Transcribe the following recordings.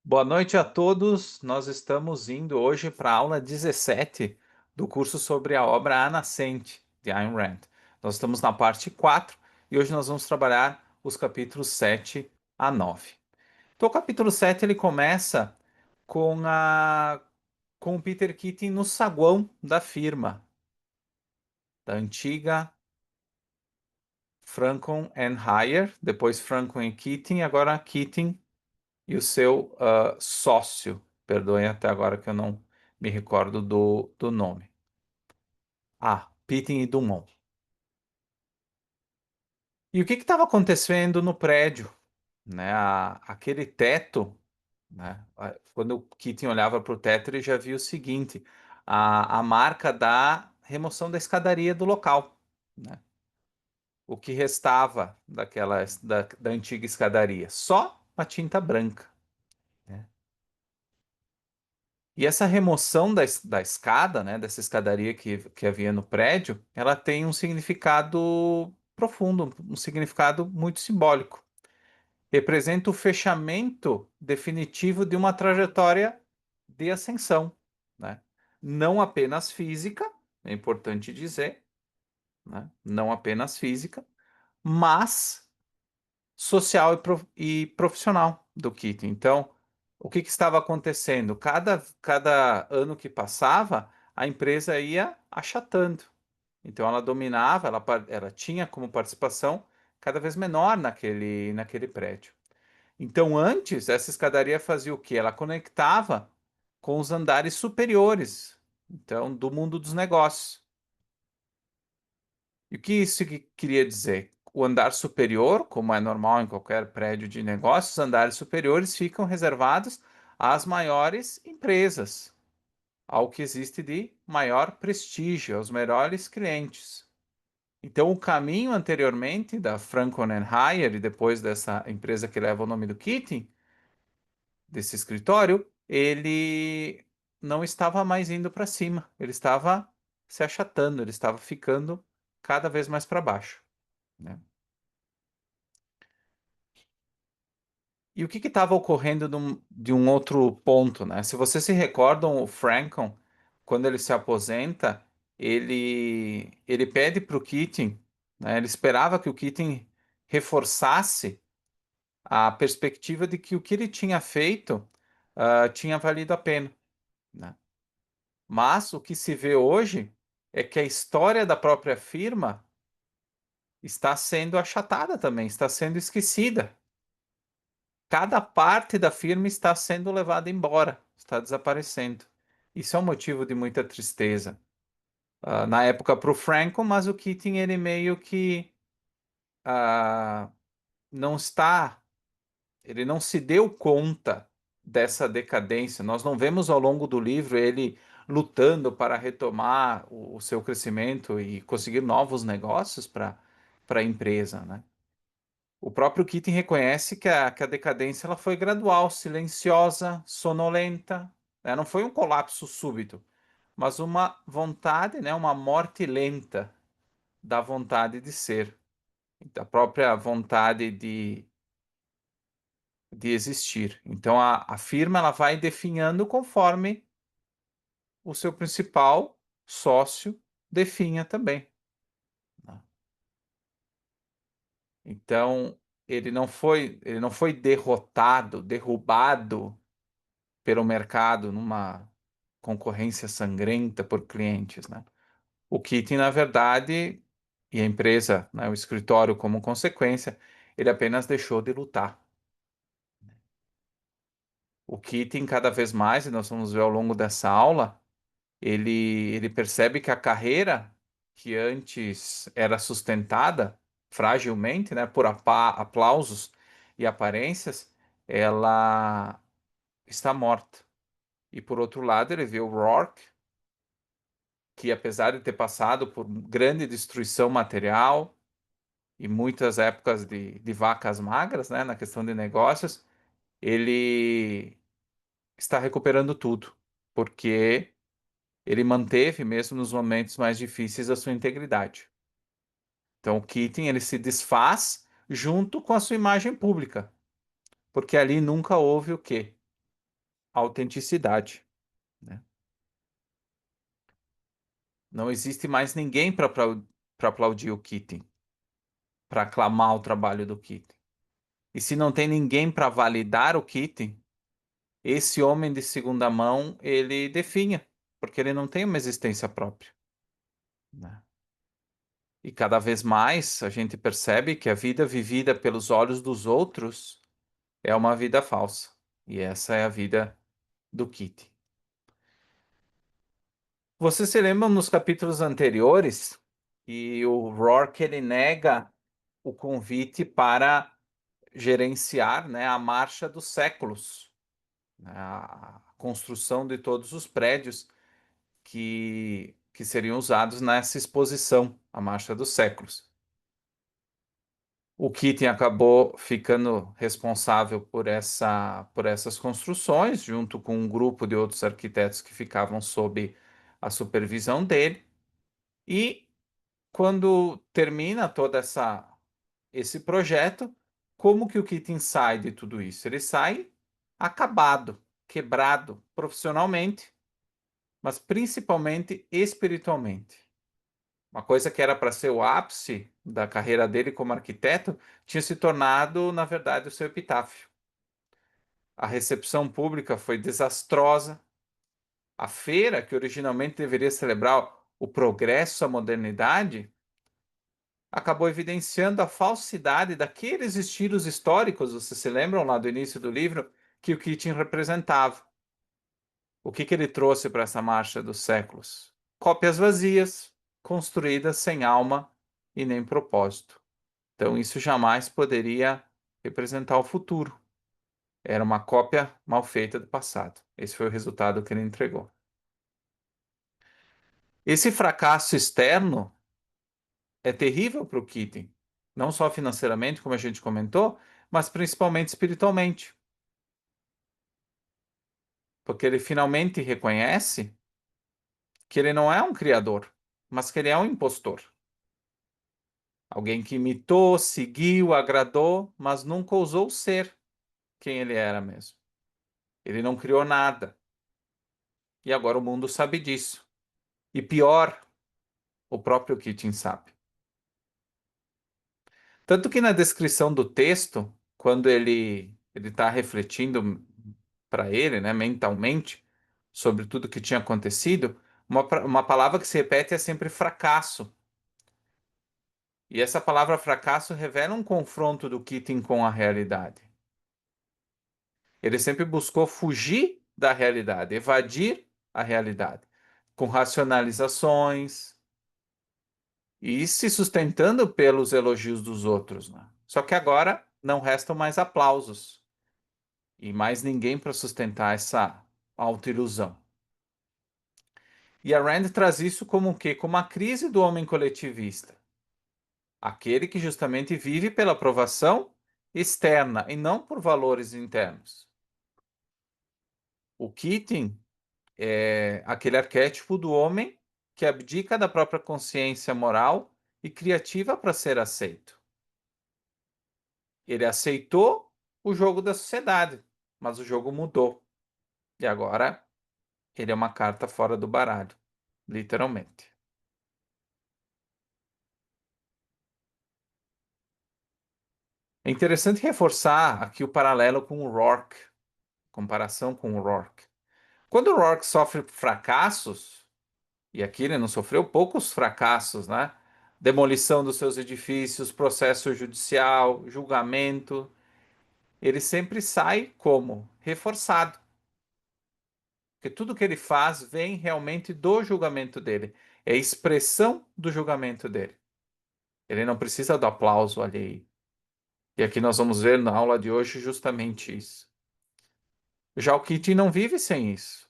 Boa noite a todos. Nós estamos indo hoje para a aula 17 do curso sobre a obra A Nascente, de Ayn Rand. Nós estamos na parte 4 e hoje nós vamos trabalhar os capítulos 7 a 9. Então, o capítulo 7 ele começa com com o Peter Keating no saguão da firma, da antiga Franklin and Hire, depois Franklin e Keating, agora Keating e o seu sócio. Perdoem até agora que eu não me recordo do nome. Pitting e Dumont. E o que estava acontecendo no prédio? Né? Aquele teto, né? Quando o Keating olhava para o teto, ele já via o seguinte: a marca da remoção da escadaria do local. Né? O que restava da antiga escadaria? Só uma tinta branca. Né? E essa remoção da escada, né, dessa escadaria que havia no prédio, ela tem um significado profundo, um significado muito simbólico. Representa o fechamento definitivo de uma trajetória de ascensão, né? Não apenas física, é importante dizer, né? Não apenas física, mas social e profissional do Kit. Então, o que estava acontecendo? Cada ano que passava, a empresa ia achatando. Então, ela dominava, ela tinha como participação cada vez menor naquele prédio. Então, antes, essa escadaria fazia o quê? Ela conectava com os andares superiores, então, do mundo dos negócios. E o que isso queria dizer? O andar superior, como é normal em qualquer prédio de negócios, os andares superiores ficam reservados às maiores empresas, ao que existe de maior prestígio, aos melhores clientes. Então, o caminho anteriormente da Franklin Hire e depois dessa empresa que leva o nome do Keating, desse escritório, ele não estava mais indo para cima, ele estava se achatando, ele estava ficando cada vez mais para baixo. Né? E o que estava ocorrendo de um outro ponto, né? Se vocês se recordam, o Franklin, quando ele se aposenta, ele pede para o Keating, né? Ele esperava que o Keating reforçasse a perspectiva de que o que ele tinha feito tinha valido a pena, né? Mas o que se vê hoje é que a história da própria firma está sendo achatada também, está sendo esquecida. Cada parte da firma está sendo levada embora, está desaparecendo. Isso é um motivo de muita tristeza. Na época para o Franco, mas o Keating ele meio que ah, não está, ele não se deu conta dessa decadência. Nós não vemos ao longo do livro ele lutando para retomar o seu crescimento e conseguir novos negócios para a empresa, né? O próprio Keating reconhece que a decadência ela foi gradual, silenciosa, sonolenta, né? Não foi um colapso súbito, mas uma vontade, né? Uma morte lenta da vontade de ser, da própria vontade de existir. Então a firma ela vai definhando conforme o seu principal sócio definha também. Né? Então ele não foi derrotado, derrubado pelo mercado numa concorrência sangrenta por clientes, né? O Keating, na verdade, e a empresa, né, o escritório como consequência, ele apenas deixou de lutar. O Keating, cada vez mais, e nós vamos ver ao longo dessa aula, ele percebe que a carreira que antes era sustentada fragilmente, né, por aplausos e aparências, ela está morta. E por outro lado, ele vê o Rourke, que apesar de ter passado por grande destruição material e muitas épocas de vacas magras, né, na questão de negócios, ele está recuperando tudo, porque ele manteve, mesmo nos momentos mais difíceis, a sua integridade. Então, o Keating, ele se desfaz junto com a sua imagem pública, porque ali nunca houve o quê? autenticidade, né? Não existe mais ninguém para aplaudir o Keating, para aclamar o trabalho do Keating. E se não tem ninguém para validar o Keating, esse homem de segunda mão, ele definha, porque ele não tem uma existência própria, né? E cada vez mais a gente percebe que a vida vivida pelos olhos dos outros é uma vida falsa. E essa é a vida do Kitty. Você se lembra nos capítulos anteriores que o Rourke ele nega o convite para gerenciar, né, a marcha dos séculos, né, a construção de todos os prédios que seriam usados nessa exposição, a Marcha dos Séculos. O Keating acabou ficando responsável por essas construções, junto com um grupo de outros arquitetos que ficavam sob a supervisão dele. E quando termina esse projeto, como que o Keating sai de tudo isso? Ele sai acabado, quebrado profissionalmente, mas principalmente espiritualmente. Uma coisa que era para ser o ápice da carreira dele como arquiteto tinha se tornado, na verdade, o seu epitáfio. A recepção pública foi desastrosa. A feira, que originalmente deveria celebrar o progresso, a modernidade, acabou evidenciando a falsidade daqueles estilos históricos, vocês se lembram lá do início do livro, que o Keating representava. O que ele trouxe para essa marcha dos séculos? Cópias vazias, construídas sem alma e nem propósito. Então, isso jamais poderia representar o futuro. Era uma cópia mal feita do passado. Esse foi o resultado que ele entregou. Esse fracasso externo é terrível para o Keating, não só financeiramente, como a gente comentou, mas principalmente espiritualmente, porque ele finalmente reconhece que ele não é um criador, mas que ele é um impostor. Alguém que imitou, seguiu, agradou, mas nunca ousou ser quem ele era mesmo. Ele não criou nada. E agora o mundo sabe disso. E pior, o próprio Keating sabe. Tanto que na descrição do texto, quando ele está refletindo para ele, né, mentalmente, sobre tudo que tinha acontecido, uma palavra que se repete é sempre fracasso. E essa palavra fracasso revela um confronto do Keating com a realidade. Ele sempre buscou fugir da realidade, evadir a realidade, com racionalizações e se sustentando pelos elogios dos outros, né? Só que agora não restam mais aplausos e mais ninguém para sustentar essa autoilusão. E a Rand traz isso como o quê? Como a crise do homem coletivista, aquele que justamente vive pela aprovação externa e não por valores internos. O Keating é aquele arquétipo do homem que abdica da própria consciência moral e criativa para ser aceito. Ele aceitou o jogo da sociedade, mas o jogo mudou. E agora ele é uma carta fora do baralho, literalmente. É interessante reforçar aqui o paralelo com o Rourke, comparação com o Rourke. Quando o Rourke sofre fracassos, e aqui ele não sofreu poucos fracassos, né? Demolição dos seus edifícios, processo judicial, julgamento, ele sempre sai como reforçado. Porque tudo que ele faz vem realmente do julgamento dele, é expressão do julgamento dele. Ele não precisa do aplauso alheio. E aqui nós vamos ver na aula de hoje justamente isso. Já o Keating não vive sem isso.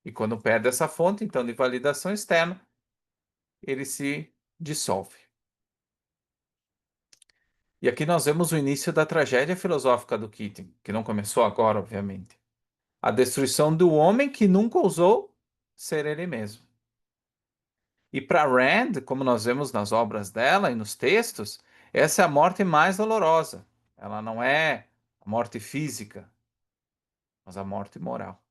E quando perde essa fonte, então, de validação externa, ele se dissolve. E aqui nós vemos o início da tragédia filosófica do Keating, que não começou agora, obviamente. A destruição do homem que nunca ousou ser ele mesmo. E para Rand, como nós vemos nas obras dela e nos textos, essa é a morte mais dolorosa. Ela não é a morte física, mas a morte moral.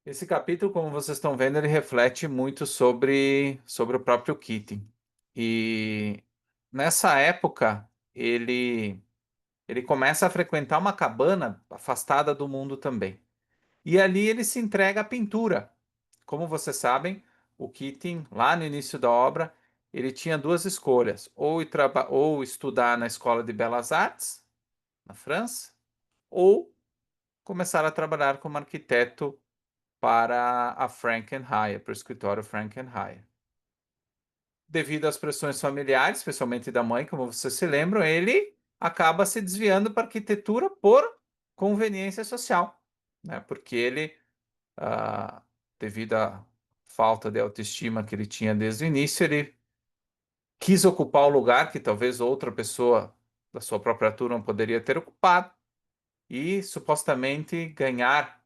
Esse capítulo, como vocês estão vendo, ele reflete muito sobre o próprio Keating. E nessa época, ele começa a frequentar uma cabana afastada do mundo também. E ali ele se entrega à pintura. Como vocês sabem, o Keating, lá no início da obra, ele tinha duas escolhas: ou estudar na Escola de Belas Artes, na França, ou começar a trabalhar como arquiteto para a Frankenheier, para o escritório Frankenheier. Devido às pressões familiares, especialmente da mãe, como vocês se lembram, ele acaba se desviando para a arquitetura por conveniência social, né? Porque ele, ah, devido à falta de autoestima que ele tinha desde o início, ele quis ocupar o lugar que talvez outra pessoa da sua própria turma poderia ter ocupado e supostamente ganhar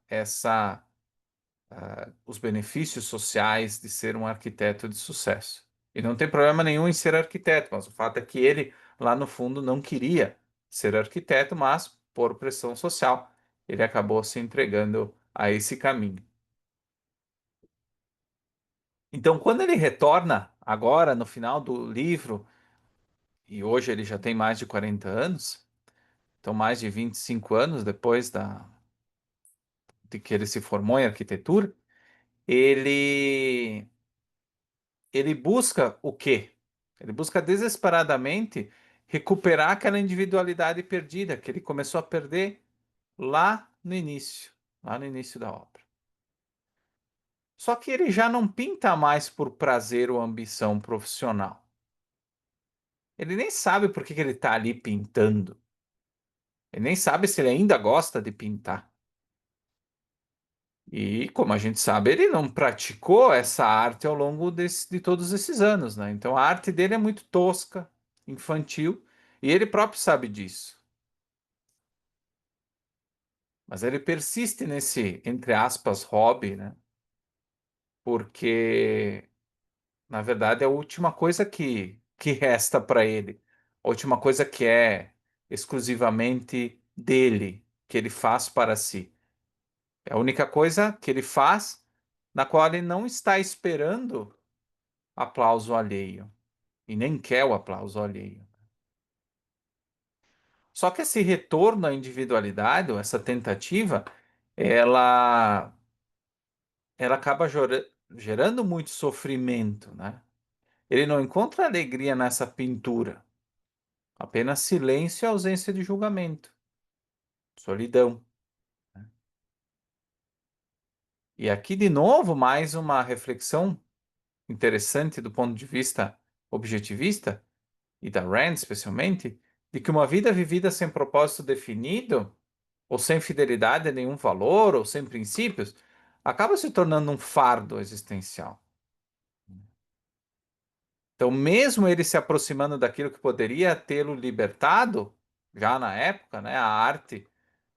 os benefícios sociais de ser um arquiteto de sucesso. E não tem problema nenhum em ser arquiteto, mas o fato é que ele, lá no fundo, não queria ser arquiteto, mas por pressão social, ele acabou se entregando a esse caminho. Então, quando ele retorna agora, no final do livro, e hoje ele já tem mais de 40 anos, então mais de 25 anos depois de que ele se formou em arquitetura, ele ele busca o quê? Ele busca desesperadamente recuperar aquela individualidade perdida que ele começou a perder lá no início da obra. Só que ele já não pinta mais por prazer ou ambição profissional. Ele nem sabe por que que ele está ali pintando. Ele nem sabe se ele ainda gosta de pintar. E, como a gente sabe, ele não praticou essa arte ao longo de todos esses anos, né? Então a arte dele é muito tosca, infantil, e ele próprio sabe disso. Mas ele persiste nesse, entre aspas, hobby, né? Porque, na verdade, é a última coisa que resta para ele. A última coisa que é exclusivamente dele, que ele faz para si. É a única coisa que ele faz na qual ele não está esperando aplauso alheio e nem quer o aplauso alheio. Só que esse retorno à individualidade, ou essa tentativa, ela, ela acaba gerando muito sofrimento, né? Ele não encontra alegria nessa pintura, apenas silêncio e ausência de julgamento, solidão. E aqui, de novo, mais uma reflexão interessante do ponto de vista objetivista, e da Rand especialmente, de que uma vida vivida sem propósito definido ou sem fidelidade a nenhum valor, ou sem princípios, acaba se tornando um fardo existencial. Então, mesmo ele se aproximando daquilo que poderia tê-lo libertado, já na época, né, a arte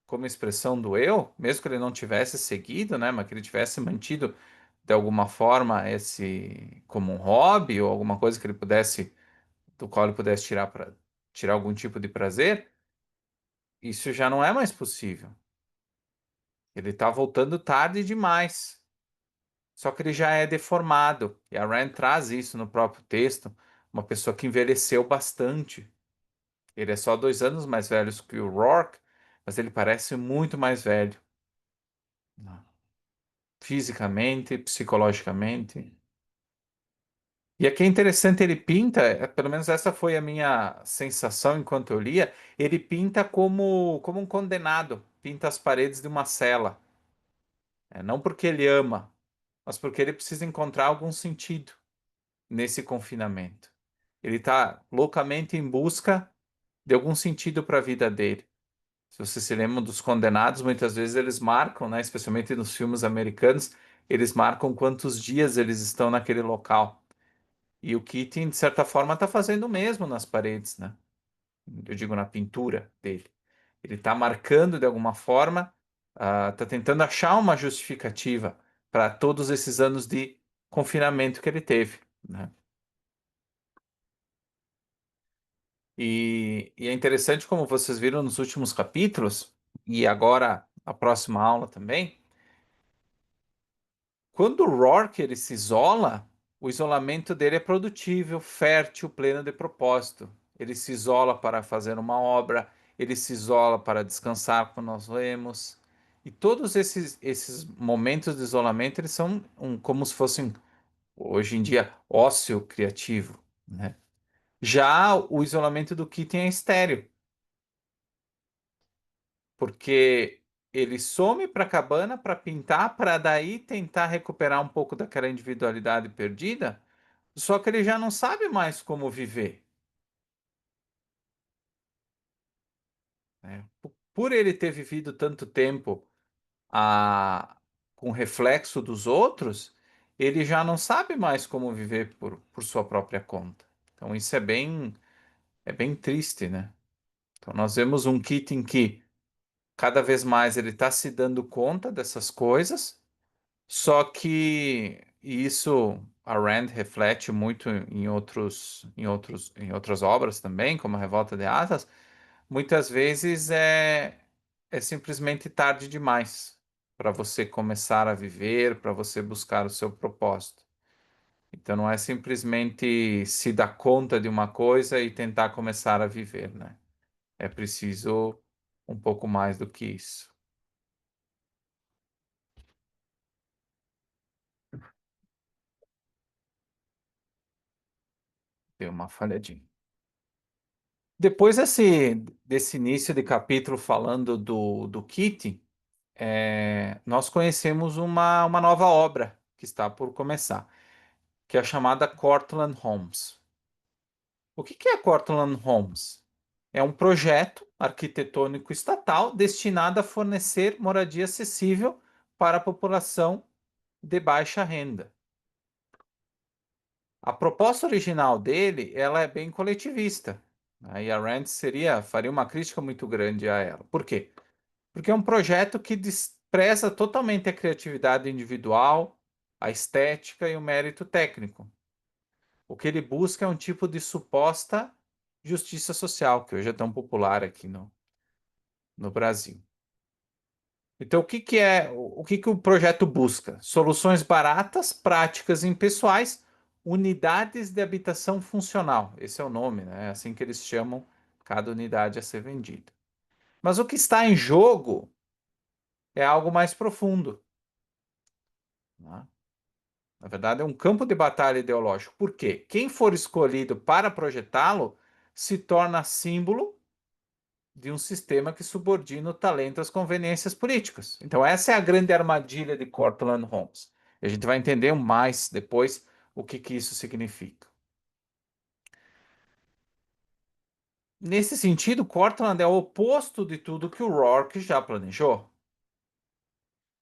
como expressão do eu, mesmo que ele não tivesse seguido, né, mas que ele tivesse mantido de alguma forma esse como um hobby ou alguma coisa que ele pudesse, do qual ele pudesse tirar algum tipo de prazer, isso já não é mais possível. Ele está voltando tarde demais. Só que ele já é deformado. E a Rand traz isso no próprio texto. Uma pessoa que envelheceu bastante. Ele é só 2 anos mais velho que o Rourke, mas ele parece muito mais velho, né? Fisicamente, psicologicamente. E aqui é interessante, ele pinta, pelo menos essa foi a minha sensação enquanto eu lia, ele pinta como um condenado, pinta as paredes de uma cela. Não porque ele ama, mas porque ele precisa encontrar algum sentido nesse confinamento. Ele está loucamente em busca de algum sentido para a vida dele. Se você se lembra dos condenados, muitas vezes eles marcam, né, especialmente nos filmes americanos, eles marcam quantos dias eles estão naquele local. E o Keating, de certa forma, está fazendo o mesmo nas paredes, né? Eu digo na pintura dele. Ele está marcando de alguma forma, está tentando achar uma justificativa para todos esses anos de confinamento que ele teve, né? E é interessante como vocês viram nos últimos capítulos, e agora a próxima aula também, Quando o Rourke ele se isola, o isolamento dele é produtivo, fértil, pleno de propósito. Ele se isola para fazer uma obra, ele se isola para descansar, como nós lemos. E todos esses momentos de isolamento, eles são como se fossem, hoje em dia, ócio criativo, né? Já o isolamento do Keating é estéril, porque ele some para a cabana para pintar, para daí tentar recuperar um pouco daquela individualidade perdida, só que ele já não sabe mais como viver, né? Por ele ter vivido tanto tempo a, com reflexo dos outros, ele já não sabe mais como viver por sua própria conta. Então isso é bem triste, né? Então nós vemos um Keating que cada vez mais ele está se dando conta dessas coisas. Só que isso a Rand reflete muito em outras obras também, como a Revolta de Atlas. Muitas vezes é simplesmente tarde demais para você começar a viver, para você buscar o seu propósito. Então não é simplesmente se dar conta de uma coisa e tentar começar a viver, né? É preciso um pouco mais do que isso. Deu uma falhadinha. Depois desse início de capítulo falando do Kitty, nós conhecemos uma nova obra que está por começar, que é a chamada Cortlandt Homes. O que é Cortlandt Homes? É um projeto arquitetônico estatal destinado a fornecer moradia acessível para a população de baixa renda. A proposta original dele, ela é bem coletivista. Aí a Rand faria uma crítica muito grande a ela. Por quê? Porque é um projeto que despreza totalmente a criatividade individual, a estética e o mérito técnico. O que ele busca é um tipo de suposta justiça social, que hoje é tão popular aqui no Brasil. Então, o que que o projeto busca? Soluções baratas, práticas e impessoais, unidades de habitação funcional. Esse é o nome, né? É assim que eles chamam cada unidade a ser vendida. Mas o que está em jogo é algo mais profundo, né? Na verdade, é um campo de batalha ideológico. Por quê? Quem for escolhido para projetá-lo se torna símbolo de um sistema que subordina o talento às conveniências políticas. Então, essa é a grande armadilha de Cortlandt Homes. E a gente vai entender mais depois o que que isso significa. Nesse sentido, Cortlandt é o oposto de tudo que o Rourke já planejou.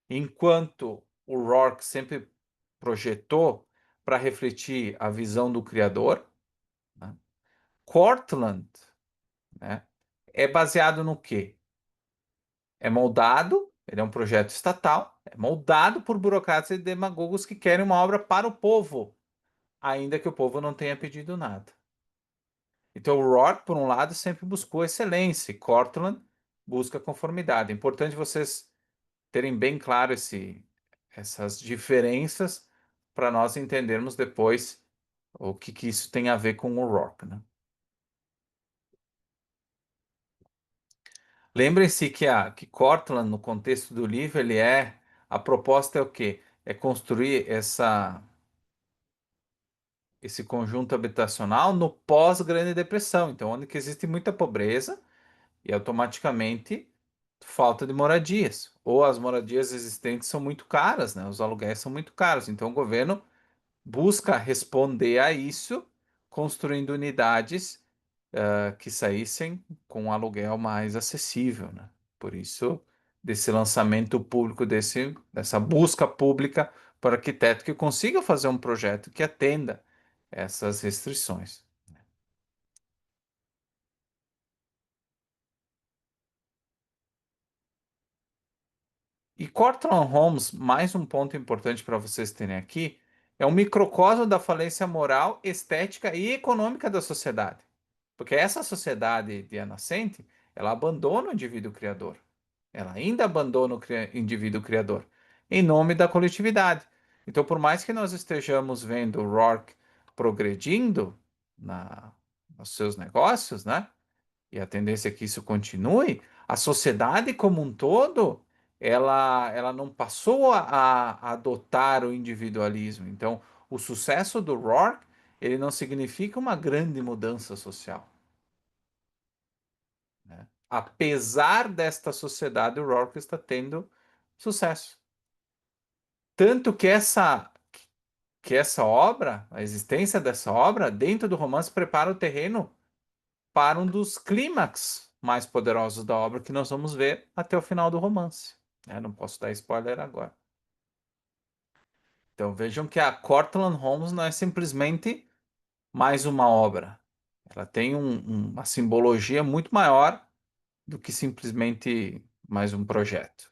Enquanto o Rourke sempre projetou para refletir a visão do criador, né? Cortlandt, né, é baseado no quê? É moldado, ele é um projeto estatal, é moldado por burocratas e demagogos que querem uma obra para o povo, ainda que o povo não tenha pedido nada. Então, o Rourke, por um lado, sempre buscou excelência, e Cortlandt busca conformidade. É importante vocês terem bem claro essas diferenças para nós entendermos depois o que que isso tem a ver com o Rourke, né? Lembrem-se que Cortlandt, no contexto do livro, a proposta é o quê? É construir esse conjunto habitacional no pós-Grande Depressão, então onde que existe muita pobreza e automaticamente falta de moradias, ou as moradias existentes são muito caras, né? Os aluguéis são muito caros, então o governo busca responder a isso construindo unidades que saíssem com um aluguel mais acessível, né? Por isso, desse lançamento público, dessa busca pública para arquiteto que consiga fazer um projeto que atenda essas restrições. E Cortland Homes, mais um ponto importante para vocês terem aqui, é um microcosmo da falência moral, estética e econômica da sociedade. Porque essa sociedade de nascente, ela abandona o indivíduo criador. Ela ainda abandona o indivíduo criador em nome da coletividade. Então, por mais que nós estejamos vendo o Rourke progredindo nos seus negócios, né? E a tendência é que isso continue, a sociedade como um todo, ela não passou a adotar o individualismo. Então, o sucesso do Rourke, ele não significa uma grande mudança social, né? Apesar desta sociedade, o Rourke está tendo sucesso. Tanto que essa obra, a existência dessa obra, dentro do romance, prepara o terreno para um dos clímax mais poderosos da obra que nós vamos ver até o final do romance. Não posso dar spoiler agora. Então vejam que a Cortland Holmes não é simplesmente mais uma obra. Ela tem uma simbologia muito maior do que simplesmente mais um projeto.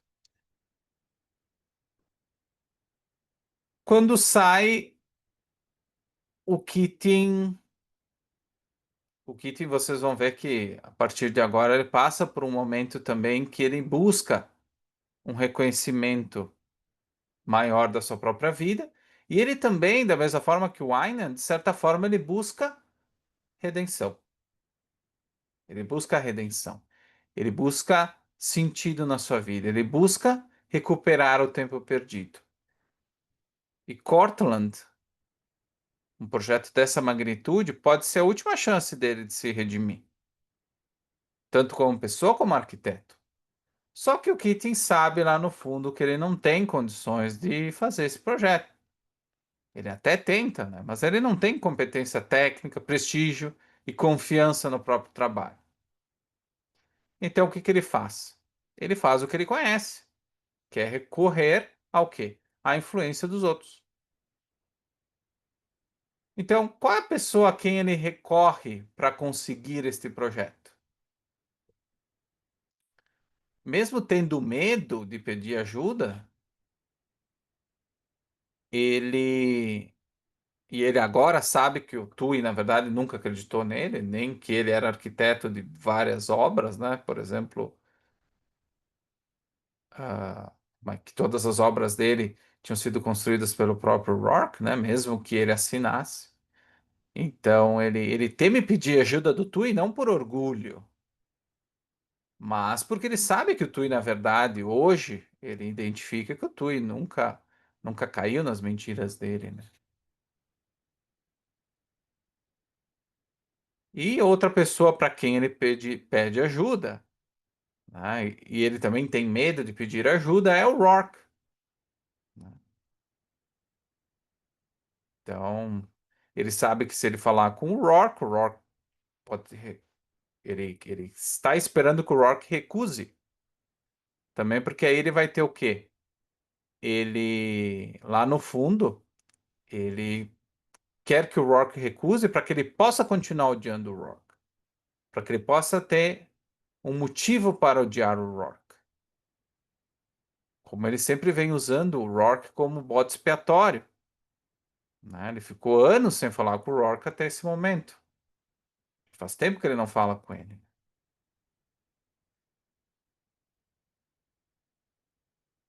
Quando sai o Keating, o Keating, vocês vão ver que a partir de agora ele passa por um momento também que ele busca um reconhecimento maior da sua própria vida. E ele também, da mesma forma que o Aynan, de certa forma, ele busca redenção. Ele busca redenção. Ele busca sentido na sua vida. Ele busca recuperar o tempo perdido. E Cortland, um projeto dessa magnitude, pode ser a última chance dele de se redimir, tanto como pessoa como arquiteto. Só que o Keating sabe lá no fundo que ele não tem condições de fazer esse projeto. Ele até tenta, né? Mas ele não tem competência técnica, prestígio e confiança no próprio trabalho. Então, o que que ele faz? Ele faz o que ele conhece, que é recorrer ao quê? À influência dos outros. Então, qual é a pessoa a quem ele recorre para conseguir este projeto? Mesmo tendo medo de pedir ajuda, ele ele agora sabe que o Tui, na verdade, nunca acreditou nele, nem que ele era arquiteto de várias obras, né? Por exemplo, mas que todas as obras dele tinham sido construídas pelo próprio Rourke, né? Mesmo que ele assinasse. Então ele teme pedir ajuda do Tui não por orgulho, mas porque ele sabe que o Tui, na verdade, hoje ele identifica que o Tui nunca caiu nas mentiras dele, né? E outra pessoa para quem ele pede ajuda, né? E ele também tem medo de pedir ajuda é o Rourke, né? Então ele sabe que se ele falar com o Rourke pode ele está esperando que o Rourke recuse. Também porque aí ele vai ter o quê? Ele, lá no fundo, ele quer que o Rourke recuse para que ele possa continuar odiando o Rourke. Para que ele possa ter um motivo para odiar o Rourke. Como ele sempre vem usando o Rourke como bode expiatório, né? Ele ficou anos sem falar com o Rourke até esse momento. Faz tempo que ele não fala com ele.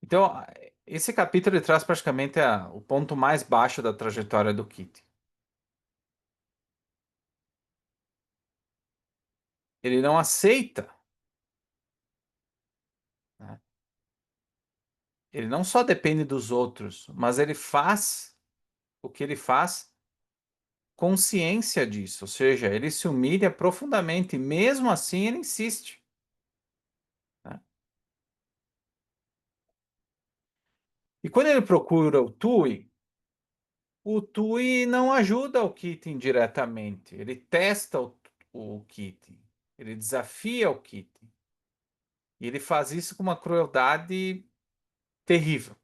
Então, esse capítulo ele traz praticamente o ponto mais baixo da trajetória do Kitty. Ele não aceita, né? Ele não só depende dos outros, mas ele faz o que ele faz consciência disso, ou seja, ele se humilha profundamente, e mesmo assim ele insiste, né? E quando ele procura o Tui não ajuda o Keating diretamente, ele testa o Keating, ele desafia o Keating, e ele faz isso com uma crueldade terrível.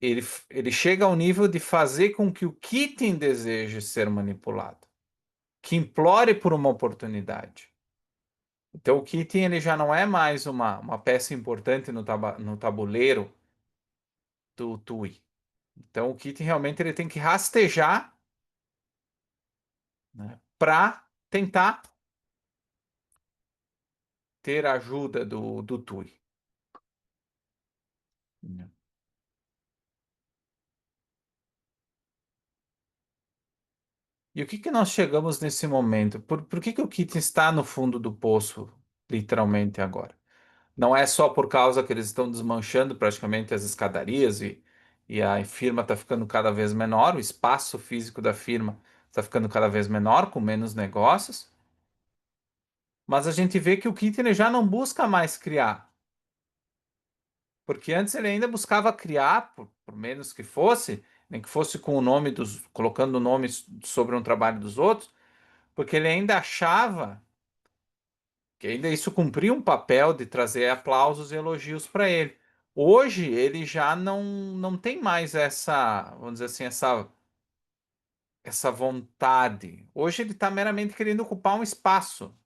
Ele chega ao nível de fazer com que o Keating deseje ser manipulado, que implore por uma oportunidade. Então o Keating ele já não é mais uma peça importante no tabuleiro do Tui. Então o Keating realmente ele tem que rastejar, né, para tentar ter a ajuda do Tui, né? E o que que nós chegamos nesse momento? Por que que o Kit está no fundo do poço, literalmente agora? Não é só por causa que eles estão desmanchando praticamente as escadarias e a firma está ficando cada vez menor, o espaço físico da firma está ficando cada vez menor, com menos negócios, mas a gente vê que o Kit ele já não busca mais criar, porque antes ele ainda buscava criar, por menos que fosse, nem que fosse com o nome dos, colocando o nome sobre um trabalho dos outros, porque ele ainda achava que ainda isso cumpria um papel de trazer aplausos e elogios para ele. Hoje ele já não tem mais essa, vamos dizer assim, essa vontade. Hoje ele está meramente querendo ocupar um espaço,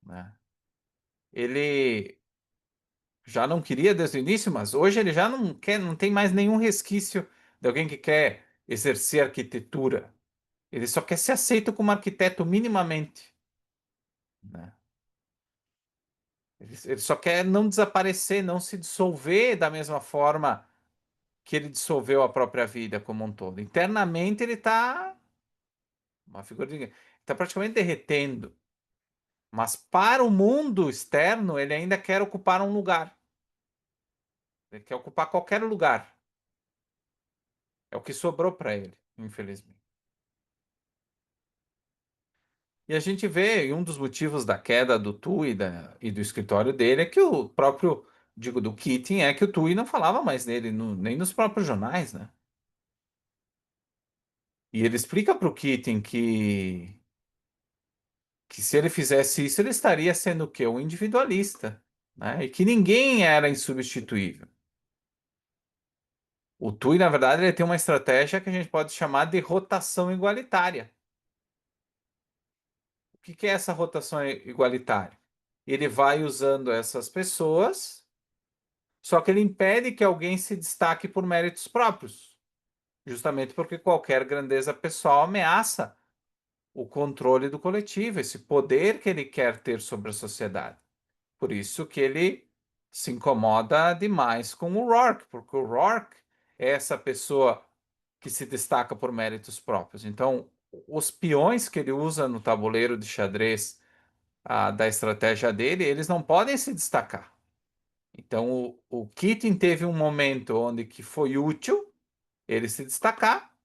né? Ele já não queria desde o início, mas hoje ele já não quer, não tem mais nenhum resquício de alguém que quer exercer arquitetura. Ele só quer ser aceito como arquiteto minimamente, né? Ele só quer não desaparecer, não se dissolver da mesma forma que ele dissolveu a própria vida como um todo. Internamente ele está uma figura de está praticamente derretendo, mas para o mundo externo ele ainda quer ocupar um lugar. Ele quer ocupar qualquer lugar. É o que sobrou para ele, infelizmente. E a gente vê, e um dos motivos da queda do Tui e do escritório dele é que o próprio, digo, do Keating, é que o Tui não falava mais nele, nem nos próprios jornais, né? E ele explica para o Keating que se ele fizesse isso, ele estaria sendo o quê? Um individualista, né? E que ninguém era insubstituível. O TUI, na verdade, ele tem uma estratégia que a gente pode chamar de rotação igualitária. O que que é essa rotação igualitária? Ele vai usando essas pessoas, só que ele impede que alguém se destaque por méritos próprios, justamente porque qualquer grandeza pessoal ameaça o controle do coletivo, esse poder que ele quer ter sobre a sociedade. Por isso que ele se incomoda demais com o Rourke, porque o Rourke é essa pessoa que se destaca por méritos próprios. Então, os peões que ele usa no tabuleiro de xadrez da estratégia dele, eles não podem se destacar. Então, o Keating teve um momento onde que foi útil ele se destacar,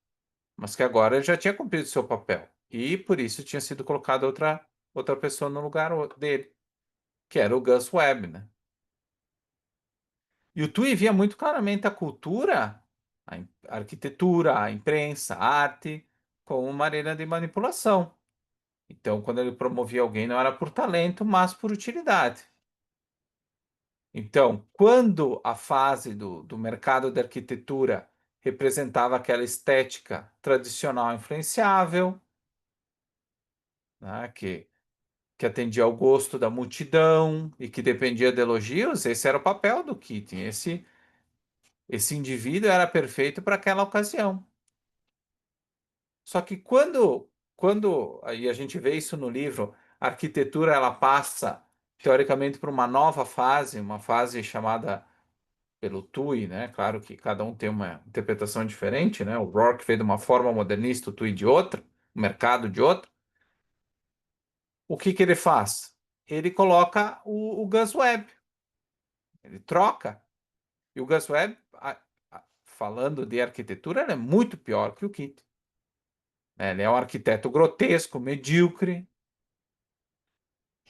mas que agora ele já tinha cumprido seu papel. E por isso tinha sido colocada outra pessoa no lugar dele, que era o Gus Webb, né? E o Tui via muito claramente a cultura, a arquitetura, a imprensa, a arte, como uma arena de manipulação. Então, quando ele promovia alguém, não era por talento, mas por utilidade. Então, quando a fase do mercado da arquitetura representava aquela estética tradicional influenciável, né, que atendia ao gosto da multidão e que dependia de elogios, esse era o papel do Keating. Esse indivíduo era perfeito para aquela ocasião. Só que quando aí a gente vê isso no livro, a arquitetura ela passa teoricamente por uma nova fase, uma fase chamada pelo Tui, né? Claro que cada um tem uma interpretação diferente, né? O Rourke fez de uma forma modernista, o Tui de outra, o mercado de outra. O que que ele faz? Ele coloca o Gus Webb, ele troca. E o Gus Webb, falando de arquitetura, ele é muito pior que o Kit. Ele é um arquiteto grotesco, medíocre.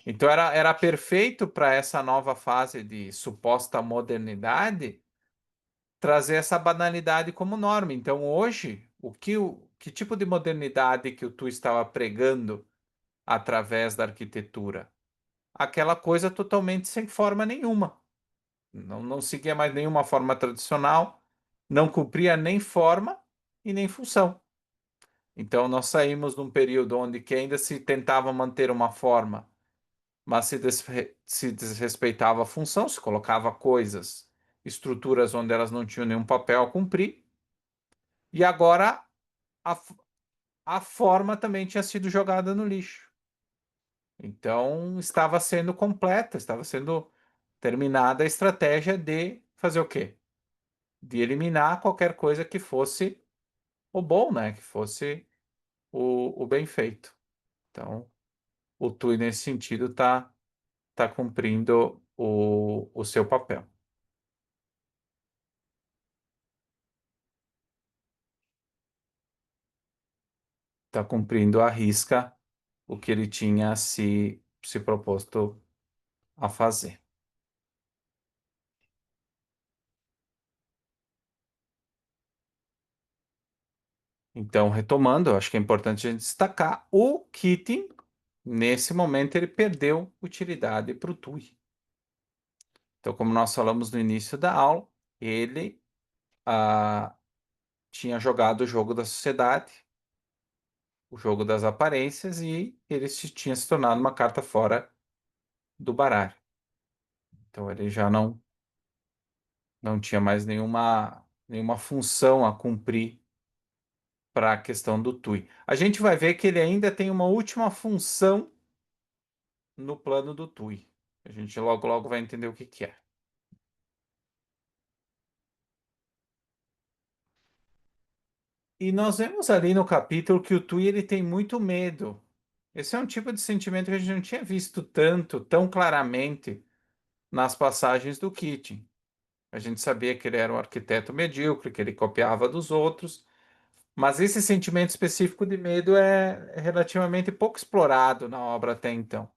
Então era perfeito para essa nova fase de suposta modernidade trazer essa banalidade como norma. Então hoje, que tipo de modernidade que o Tu estava pregando através da arquitetura? Aquela coisa totalmente sem forma nenhuma. Não seguia mais nenhuma forma tradicional, não cumpria nem forma e nem função. Então nós saímos de um período onde que ainda se tentava manter uma forma, mas se desrespeitava a função, se colocava coisas, estruturas onde elas não tinham nenhum papel a cumprir, e agora a, a forma também tinha sido jogada no lixo. Então estava sendo completa, estava sendo terminada a estratégia de fazer o quê? De eliminar qualquer coisa que fosse o bom, né? Que fosse o bem feito. Então, o TUI, nesse sentido, tá cumprindo o seu papel. Está cumprindo à risca o que ele tinha se proposto a fazer. Então, retomando, eu acho que é importante a gente destacar o Keating, nesse momento, ele perdeu utilidade para o TUI. Então, como nós falamos no início da aula, ele ah, tinha jogado o jogo da sociedade, o jogo das aparências, e ele tinha se tornado uma carta fora do baralho. Então, ele já não tinha mais nenhuma função a cumprir para a questão do TUI. A gente vai ver que ele ainda tem uma última função no plano do TUI. A gente logo, logo vai entender o que que é. E nós vemos ali no capítulo que o Tui ele tem muito medo. Esse é um tipo de sentimento que a gente não tinha visto tanto, tão claramente nas passagens do Keating. A gente sabia que ele era um arquiteto medíocre, que ele copiava dos outros, mas esse sentimento específico de medo é relativamente pouco explorado na obra até então.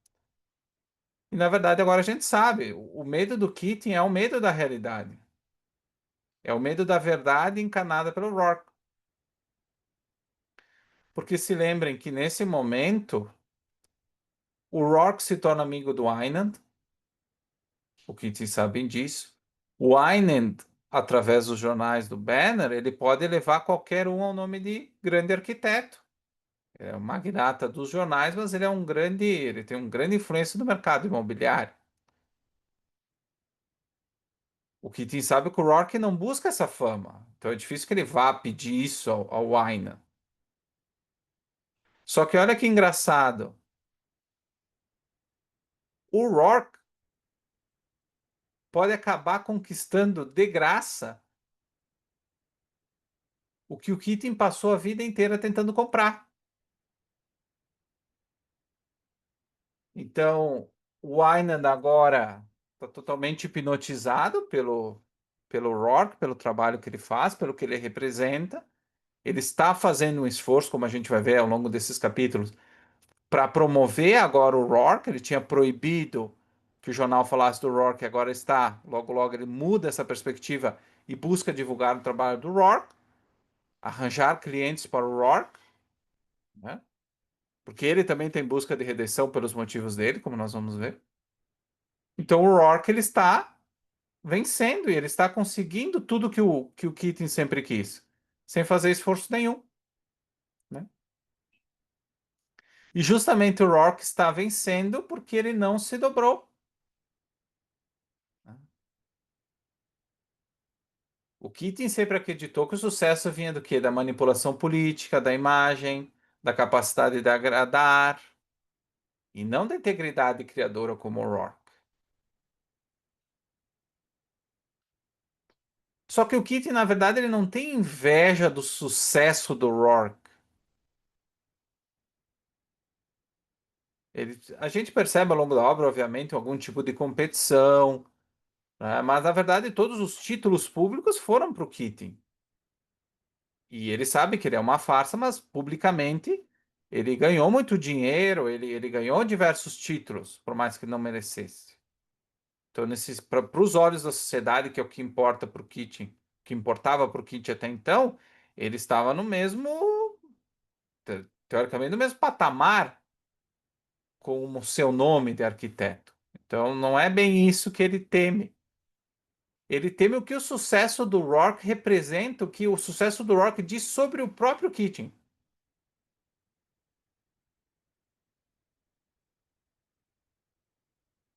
E na verdade agora a gente sabe, o medo do Keating é o medo da realidade. É o medo da verdade encarnada pelo Rourke. Porque se lembrem que nesse momento o Rourke se torna amigo do Einand, o que vocês sabem disso. O Einand, através dos jornais do Banner, ele pode levar qualquer um ao nome de grande arquiteto. É um magnata dos jornais, mas ele tem uma grande influência no mercado imobiliário. O Keating sabe que o Rourke não busca essa fama, então é difícil que ele vá pedir isso ao Einand. Só que olha que engraçado, o Rourke pode acabar conquistando de graça o que o Keating passou a vida inteira tentando comprar. Então, o Aynan agora está totalmente hipnotizado pelo Rourke, pelo trabalho que ele faz, pelo que ele representa. Ele está fazendo um esforço, como a gente vai ver ao longo desses capítulos, para promover agora o Rourke. Ele tinha proibido que o jornal falasse do Rourke, agora está, logo logo ele muda essa perspectiva e busca divulgar o trabalho do Rourke, arranjar clientes para o Rourke, né? Porque ele também tem busca de redenção pelos motivos dele, como nós vamos ver. Então o Rourke ele está vencendo e ele está conseguindo tudo que o Keating sempre quis, sem fazer esforço nenhum, né? E justamente o Rourke está vencendo porque ele não se dobrou, né? O Keating sempre acreditou que o sucesso vinha do quê? Da manipulação política, da imagem, da capacidade de agradar, e não da integridade criadora como o Rourke. Só que o Keating, na verdade, ele não tem inveja do sucesso do Rourke. A gente percebe ao longo da obra, obviamente, algum tipo de competição, né? Mas, na verdade, todos os títulos públicos foram para o Keating. E ele sabe que ele é uma farsa, mas publicamente ele ganhou muito dinheiro, ele ganhou diversos títulos, por mais que ele não merecesse. Então, para os olhos da sociedade, que é o que importa para o Keating, que importava para o Keating até então, ele estava no mesmo, teoricamente, no mesmo patamar com o seu nome de arquiteto. Então, não é bem isso que ele teme. Ele teme o que o sucesso do Rourke representa, o que o sucesso do Rourke diz sobre o próprio Keating.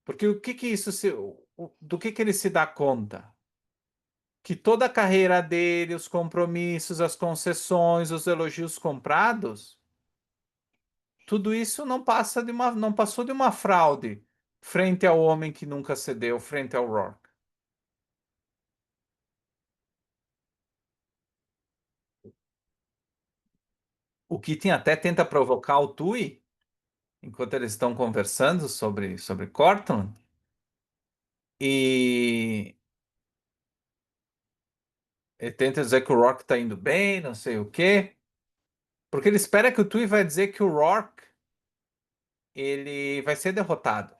Porque o que que isso do que ele se dá conta? Que toda a carreira dele, os compromissos, as concessões, os elogios comprados, tudo isso não passou de uma fraude frente ao homem que nunca cedeu, frente ao Rourke. O Keating até tenta provocar o Tui enquanto eles estão conversando sobre Cortland. E ele tenta dizer que o Rourke está indo bem, não sei o quê. Porque ele espera que o Tui vai dizer que o Rourke ele vai ser derrotado.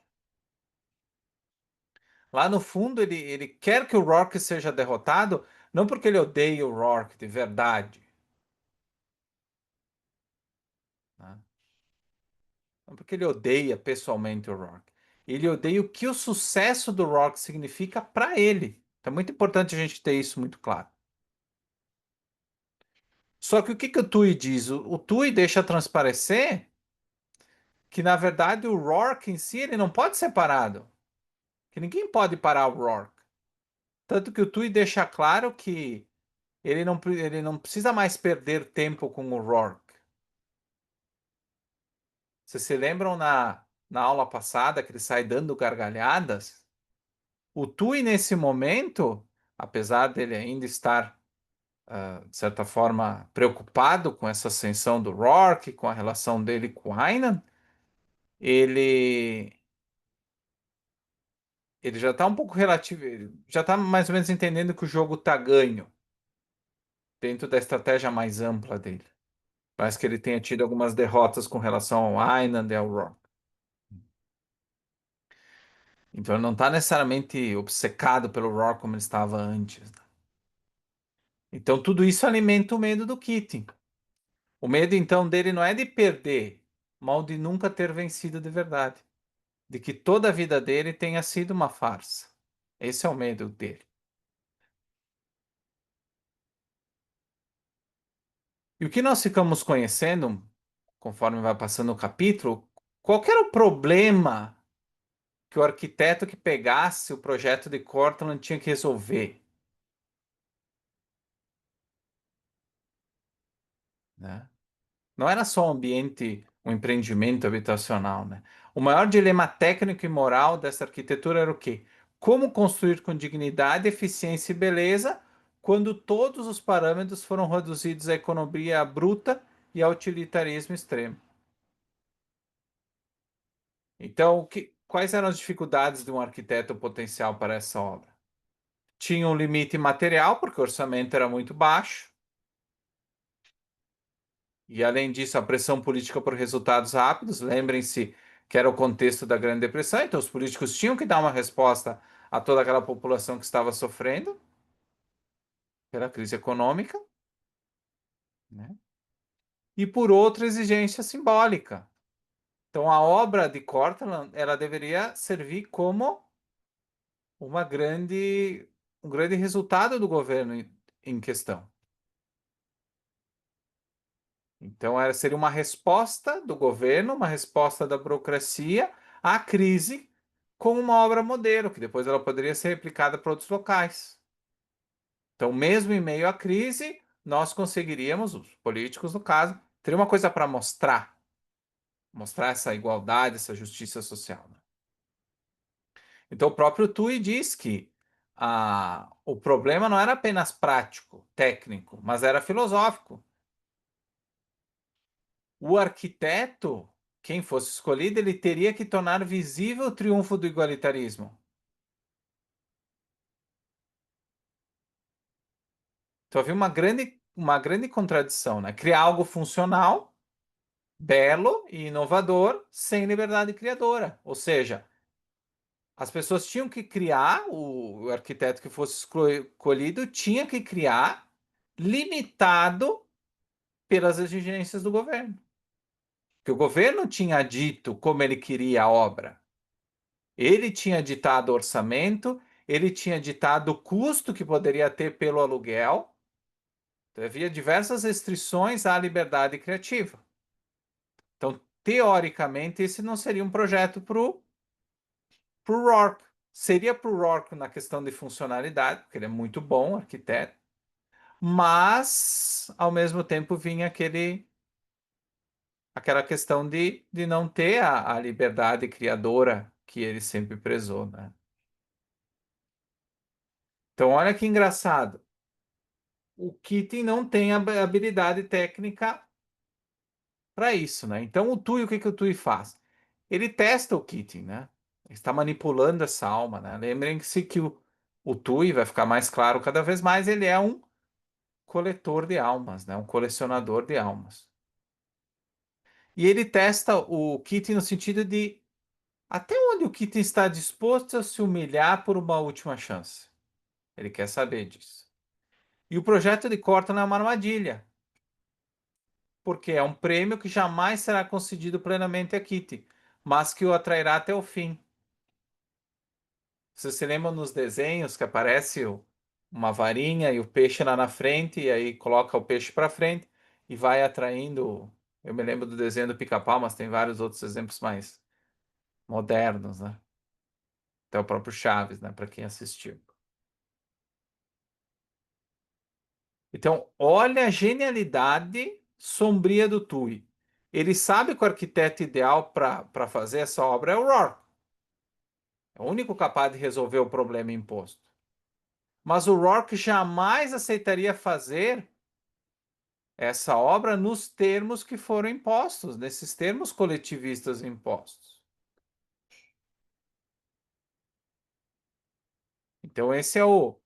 Lá no fundo, ele quer que o Rourke seja derrotado, não porque ele odeia o Rourke de verdade, né? Não porque ele odeia pessoalmente o Rourke. Ele odeia o que o sucesso do Rourke significa para ele. Então é muito importante a gente ter isso muito claro. Só que o que que o Tui diz? O Tui deixa transparecer que, na verdade, o Rourke em si ele não pode ser parado. Que ninguém pode parar o Rourke. Tanto que o Tui deixa claro que ele não precisa mais perder tempo com o Rourke. Vocês se lembram na aula passada que ele sai dando gargalhadas? O Tui, nesse momento, apesar dele ainda estar, de certa forma, preocupado com essa ascensão do Rourke, com a relação dele com o Aynan, ele, ele já está um pouco relativo, ele já está mais ou menos entendendo que o jogo está ganho dentro da estratégia mais ampla dele. Parece que ele tenha tido algumas derrotas com relação ao Aynan e ao Rourke. Então ele não está necessariamente obcecado pelo Rourke como ele estava antes, né? Então tudo isso alimenta o medo do Keating. O medo então dele não é de perder, mas de nunca ter vencido de verdade, de que toda a vida dele tenha sido uma farsa. Esse é o medo dele. E o que nós ficamos conhecendo, conforme vai passando o capítulo, qual que era o problema que o arquiteto que pegasse o projeto de Cortland tinha que resolver, né? Não era só um ambiente, um empreendimento habitacional, né? O maior dilema técnico e moral dessa arquitetura era o quê? Como construir com dignidade, eficiência e beleza quando todos os parâmetros foram reduzidos à economia bruta e ao utilitarismo extremo. Então, quais eram as dificuldades de um arquiteto potencial para essa obra? Tinha um limite material, porque o orçamento era muito baixo. E além disso, a pressão política por resultados rápidos. Lembrem-se que era o contexto da Grande Depressão, então os políticos tinham que dar uma resposta a toda aquela população que estava sofrendo pela crise econômica, né? E por outra exigência simbólica. Então a obra de Cortland, ela deveria servir como uma um grande resultado do governo em questão. Então, seria uma resposta do governo, uma resposta da burocracia à crise com uma obra modelo, que depois ela poderia ser replicada para outros locais. Então, mesmo em meio à crise, nós conseguiríamos, os políticos no caso, teria uma coisa para mostrar, mostrar essa igualdade, essa justiça social, né? Então, o próprio Tui diz que o problema não era apenas prático, técnico, mas era filosófico. O arquiteto, quem fosse escolhido, ele teria que tornar visível o triunfo do igualitarismo. Então havia uma grande contradição, né? Criar algo funcional, belo e inovador, sem liberdade criadora. Ou seja, as pessoas tinham que criar, o arquiteto que fosse escolhido tinha que criar limitado pelas exigências do governo. Que o governo tinha dito como ele queria a obra. Ele tinha ditado o orçamento, ele tinha ditado o custo que poderia ter pelo aluguel. Então, havia diversas restrições à liberdade criativa. Então, teoricamente, esse não seria um projeto para o Rourke. Seria para o Rourke na questão de funcionalidade, porque ele é muito bom arquiteto, mas, ao mesmo tempo, vinha aquela questão de não ter a liberdade criadora que ele sempre prezou, né? Então, olha que engraçado. O Keating não tem a habilidade técnica para isso, né? Então o Tui, o que que o Tui faz? Ele testa o Keating, né? Ele está manipulando essa alma, né? Lembrem-se que o Tui vai ficar mais claro cada vez mais, ele é um coletor de almas, né? Um colecionador de almas. E ele testa o Keating no sentido de até onde o Keating está disposto a se humilhar por uma última chance. Ele quer saber disso. E o projeto de Cortana é uma armadilha, porque é um prêmio que jamais será concedido plenamente a Kitty, mas que o atrairá até o fim. Você se lembra nos desenhos que aparece uma varinha e o peixe lá na frente, e aí coloca o peixe para frente e vai atraindo. Eu me lembro do desenho do Pica-Pau, mas tem vários outros exemplos mais modernos, né? Até o próprio Chaves, né? Para quem assistiu. Então, olha a genialidade sombria do Tui. Ele sabe que o arquiteto ideal para fazer essa obra é o Rourke. É o único capaz de resolver o problema imposto. Mas o Rourke jamais aceitaria fazer essa obra nos termos que foram impostos, nesses termos coletivistas impostos. Então, esse é o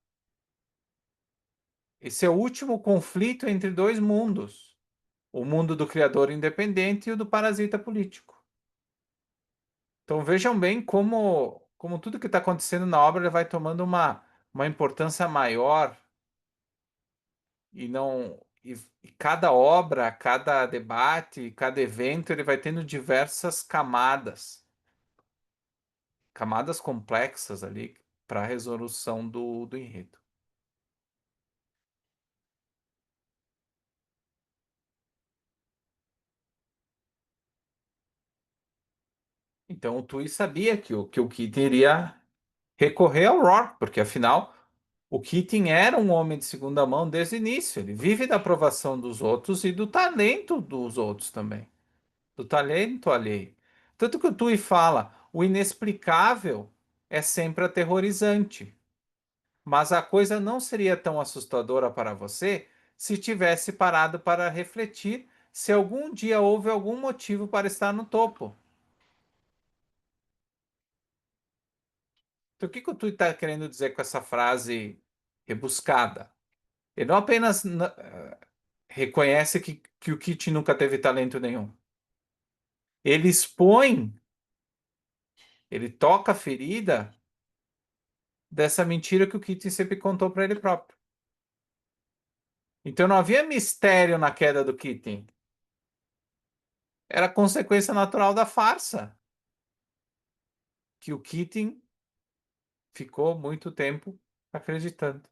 último conflito entre dois mundos: o mundo do criador independente e o do parasita político. Então vejam bem como tudo que está acontecendo na obra ele vai tomando uma importância maior e não e cada obra, cada debate, cada evento ele vai tendo diversas camadas complexas ali para a resolução do enredo. Então o Tui sabia que o Keating iria recorrer ao Rourke, porque afinal o Keating era um homem de segunda mão desde o início. Ele vive da aprovação dos outros e do talento dos outros também. Do talento alheio. Tanto que o Tui fala, o inexplicável é sempre aterrorizante, mas a coisa não seria tão assustadora para você se tivesse parado para refletir se algum dia houve algum motivo para estar no topo. Então, o que que o Tui está querendo dizer com essa frase rebuscada? Ele não apenas reconhece que o Kit nunca teve talento nenhum. Ele expõe, ele toca a ferida dessa mentira que o Kit sempre contou para ele próprio. Então não havia mistério na queda do Keating. Era consequência natural da farsa, que o Keating ficou muito tempo acreditando.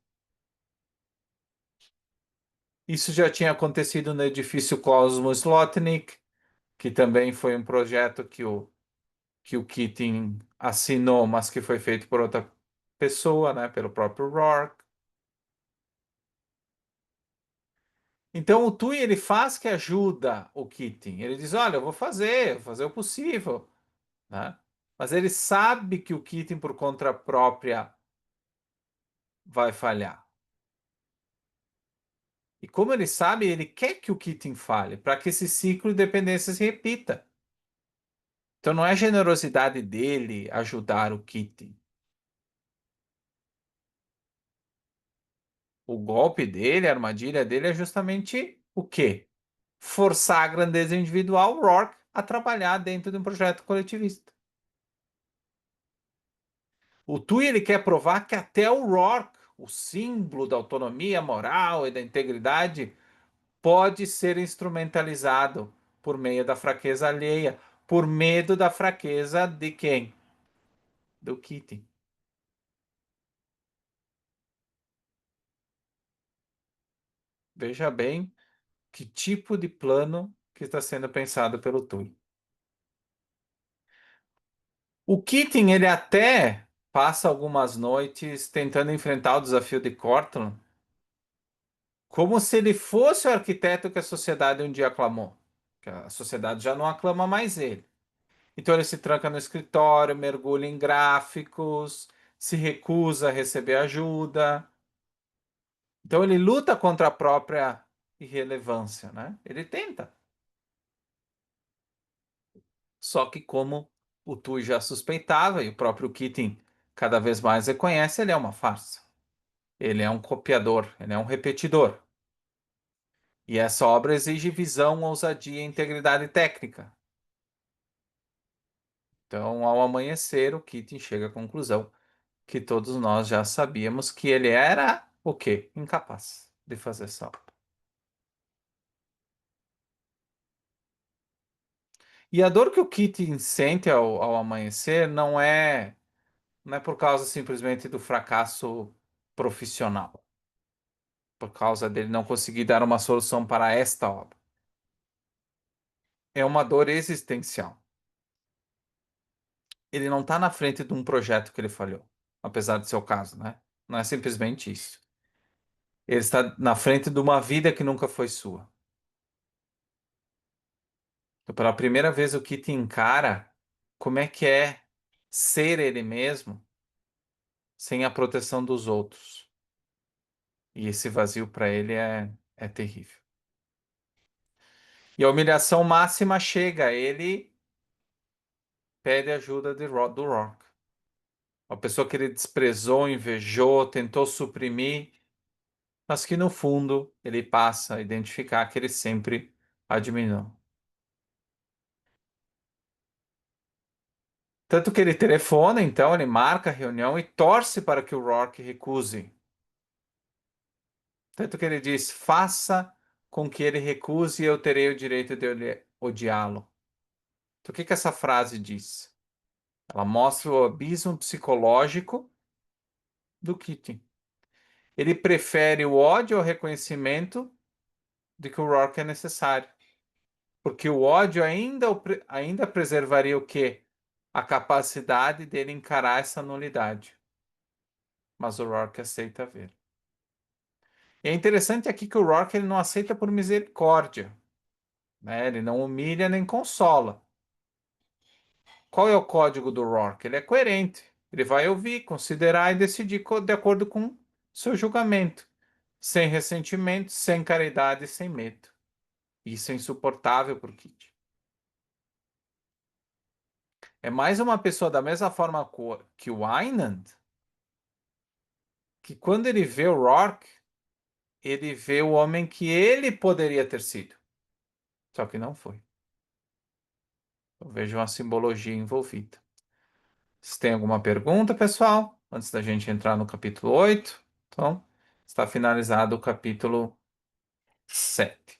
Isso já tinha acontecido no edifício Cosmo Slotnick, que também foi um projeto que o Keating assinou, mas que foi feito por outra pessoa, né, pelo próprio Rourke. Então o Tui ele faz que ajuda o Keating. Ele diz: "Olha, eu vou fazer o possível", né? Mas ele sabe que o Keating por conta própria vai falhar. E como ele sabe, ele quer que o Keating falhe, para que esse ciclo de dependência se repita. Então não é generosidade dele ajudar o Keating. O golpe dele, a armadilha dele é justamente o quê? Forçar a grandeza individual, Rourke, a trabalhar dentro de um projeto coletivista. O Tui ele quer provar que até o Rourke, o símbolo da autonomia moral e da integridade, pode ser instrumentalizado por meio da fraqueza alheia, por medo da fraqueza de quem? Do Keating. Veja bem que tipo de plano que está sendo pensado pelo Tui. O Keating ele até passa algumas noites tentando enfrentar o desafio de Cortland como se ele fosse o arquiteto que a sociedade um dia aclamou. Que a sociedade já não aclama mais ele. Então ele se tranca no escritório, mergulha em gráficos, se recusa a receber ajuda. Então ele luta contra a própria irrelevância, né? Ele tenta. Só que como o Tui já suspeitava e o próprio Keating cada vez mais reconhece, ele é uma farsa. Ele é um copiador, ele é um repetidor. E essa obra exige visão, ousadia e integridade técnica. Então, ao amanhecer, o Keating chega à conclusão que todos nós já sabíamos que ele era o quê? Incapaz de fazer essa obra. E a dor que o Keating sente ao amanhecer não é por causa simplesmente do fracasso profissional, por causa dele não conseguir dar uma solução para esta obra. É uma dor existencial. Ele não está na frente de um projeto que ele falhou, apesar de ser o caso, né? Não é simplesmente isso. Ele está na frente de uma vida que nunca foi sua. Então, pela primeira vez, o Kit encara como é que é ser ele mesmo sem a proteção dos outros. E esse vazio para ele é terrível. E a humilhação máxima chega, ele pede ajuda do Rock. Uma pessoa que ele desprezou, invejou, tentou suprimir, mas que no fundo ele passa a identificar que ele sempre admirou. Tanto que ele telefona, então, ele marca a reunião e torce para que o Rock recuse. Tanto que ele diz: faça com que ele recuse e eu terei o direito de odiá-lo. Então, o que que essa frase diz? Ela mostra o abismo psicológico do Keating. Ele prefere o ódio ao reconhecimento de que o Rourke é necessário. Porque o ódio ainda preservaria o quê? A capacidade dele encarar essa nulidade. Mas o Rourke aceita ver. E é interessante aqui que o Rourke ele não aceita por misericórdia, né? Ele não humilha nem consola. Qual é o código do Rourke? Ele é coerente. Ele vai ouvir, considerar e decidir de acordo com seu julgamento, sem ressentimento, sem caridade, sem medo. Isso é insuportável para o Kit. É mais uma pessoa da mesma forma que o Einand, que quando ele vê o Rourke, ele vê o homem que ele poderia ter sido, só que não foi. Eu vejo uma simbologia envolvida. Se tem alguma pergunta, pessoal, antes da gente entrar no capítulo 8, então está finalizado o capítulo 7.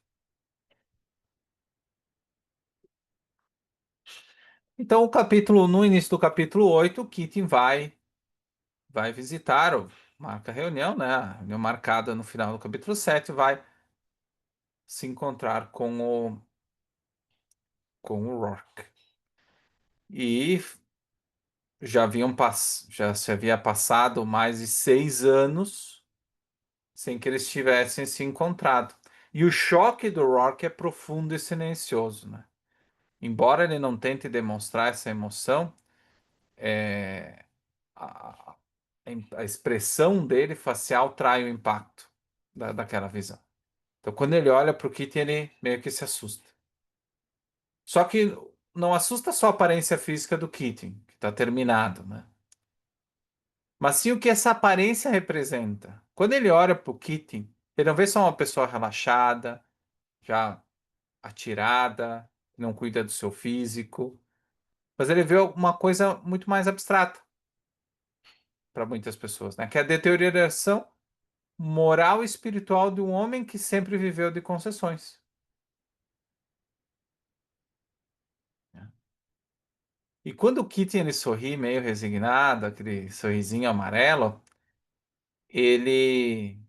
Então, no início do capítulo 8, o Keating vai visitar, marca a reunião, né? A reunião marcada no final do capítulo 7 vai se encontrar com o Rourke. E já se havia passado mais de 6 anos sem que eles tivessem se encontrado. E o choque do Rourke é profundo e silencioso, né? Embora ele não tente demonstrar essa emoção, a, a expressão dele facial trai o impacto daquela visão. Então, quando ele olha para o Kit, ele meio que se assusta. Só que não assusta só a aparência física do Keating, que está terminado, né? Mas sim o que essa aparência representa. Quando ele olha para o Keating, ele não vê só uma pessoa relaxada, já atirada, que não cuida do seu físico, mas ele vê uma coisa muito mais abstrata para muitas pessoas, né? Que é a deterioração moral e espiritual de um homem que sempre viveu de concessões, né? E quando o Keating ele sorri meio resignado, aquele sorrisinho amarelo, ele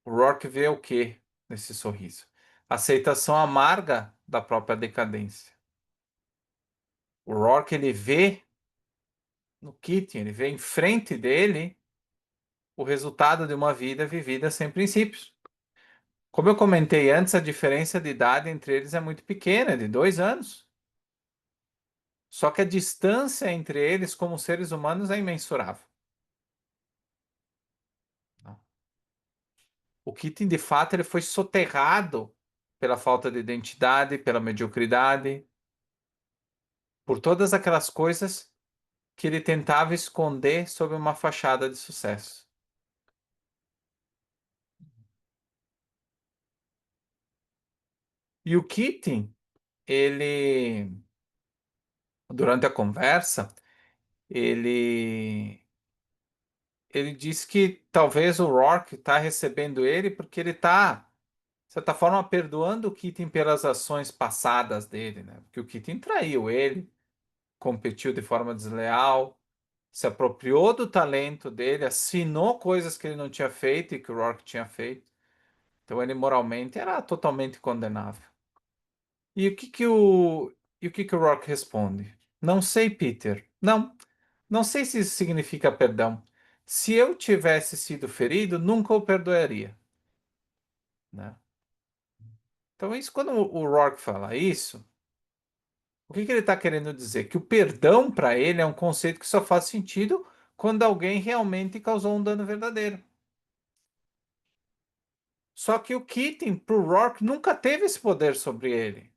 o Rourke vê o quê nesse sorriso? Aceitação amarga da própria decadência. O Rourke ele vê no Keating, ele vê em frente dele o resultado de uma vida vivida sem princípios. Como eu comentei antes, a diferença de idade entre eles é muito pequena, é de 2 anos. Só que a distância entre eles, como seres humanos, é imensurável. O Keating, de fato, ele foi soterrado pela falta de identidade, pela mediocridade. por todas aquelas coisas que ele tentava esconder sob uma fachada de sucesso. E o Keating, ele, durante a conversa, ele, ele disse que talvez o Rourke está recebendo ele porque ele está, de certa forma, perdoando o Keating pelas ações passadas dele, né? Porque o Keating traiu ele, competiu de forma desleal, se apropriou do talento dele, assinou coisas que ele não tinha feito e que o Rourke tinha feito. Então ele moralmente era totalmente condenável. E o que que o Rourke responde? Não sei, Peter. Não sei se isso significa perdão. Se eu tivesse sido ferido, nunca o perdoaria, né? Então, isso, quando o Rourke fala isso, o que que ele está querendo dizer? Que o perdão para ele é um conceito que só faz sentido quando alguém realmente causou um dano verdadeiro. Só que o Keating, pro Rourke, nunca teve esse poder sobre ele.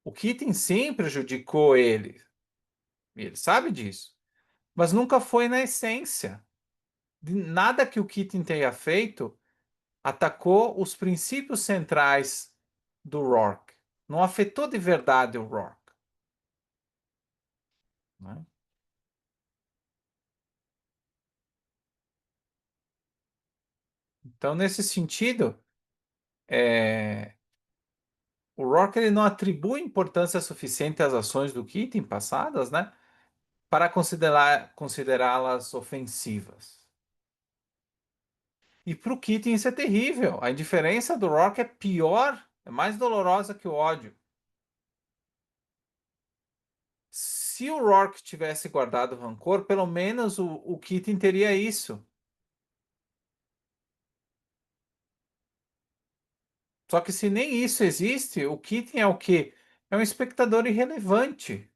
O Keating sim prejudicou ele, e ele sabe disso, mas nunca foi na essência. Nada que o Keating tenha feito atacou os princípios centrais do Rourke. Não afetou de verdade o Rourke, né? Então, nesse sentido, é, o Rourke ele não atribui importância suficiente às ações do Keating passadas, né, para considerá-las ofensivas. E para o Keating isso é terrível. A indiferença do Rourke é pior, é mais dolorosa que o ódio. Se o Rourke tivesse guardado rancor, pelo menos o Keating teria isso. Só que se nem isso existe, o Keating é o quê? É um espectador irrelevante.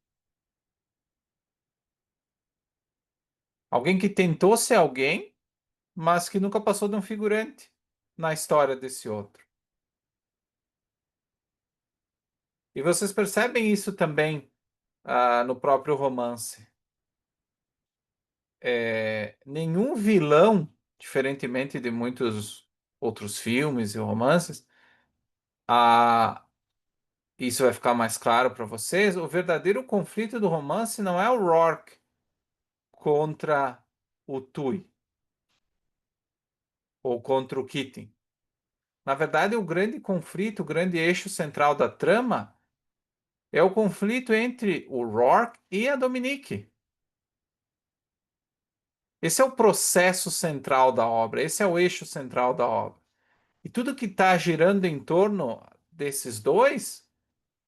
Alguém que tentou ser alguém, mas que nunca passou de um figurante na história desse outro. E vocês percebem isso também no próprio romance. Nenhum vilão, diferentemente de muitos outros filmes e romances, ah, isso vai ficar mais claro para vocês. O verdadeiro conflito do romance não é o Rourke contra o Tui ou contra o Keating. Na verdade, o grande conflito, o grande eixo central da trama é o conflito entre o Rourke e a Dominique. Esse é o processo central da obra, esse é o eixo central da obra. E tudo que está girando em torno desses dois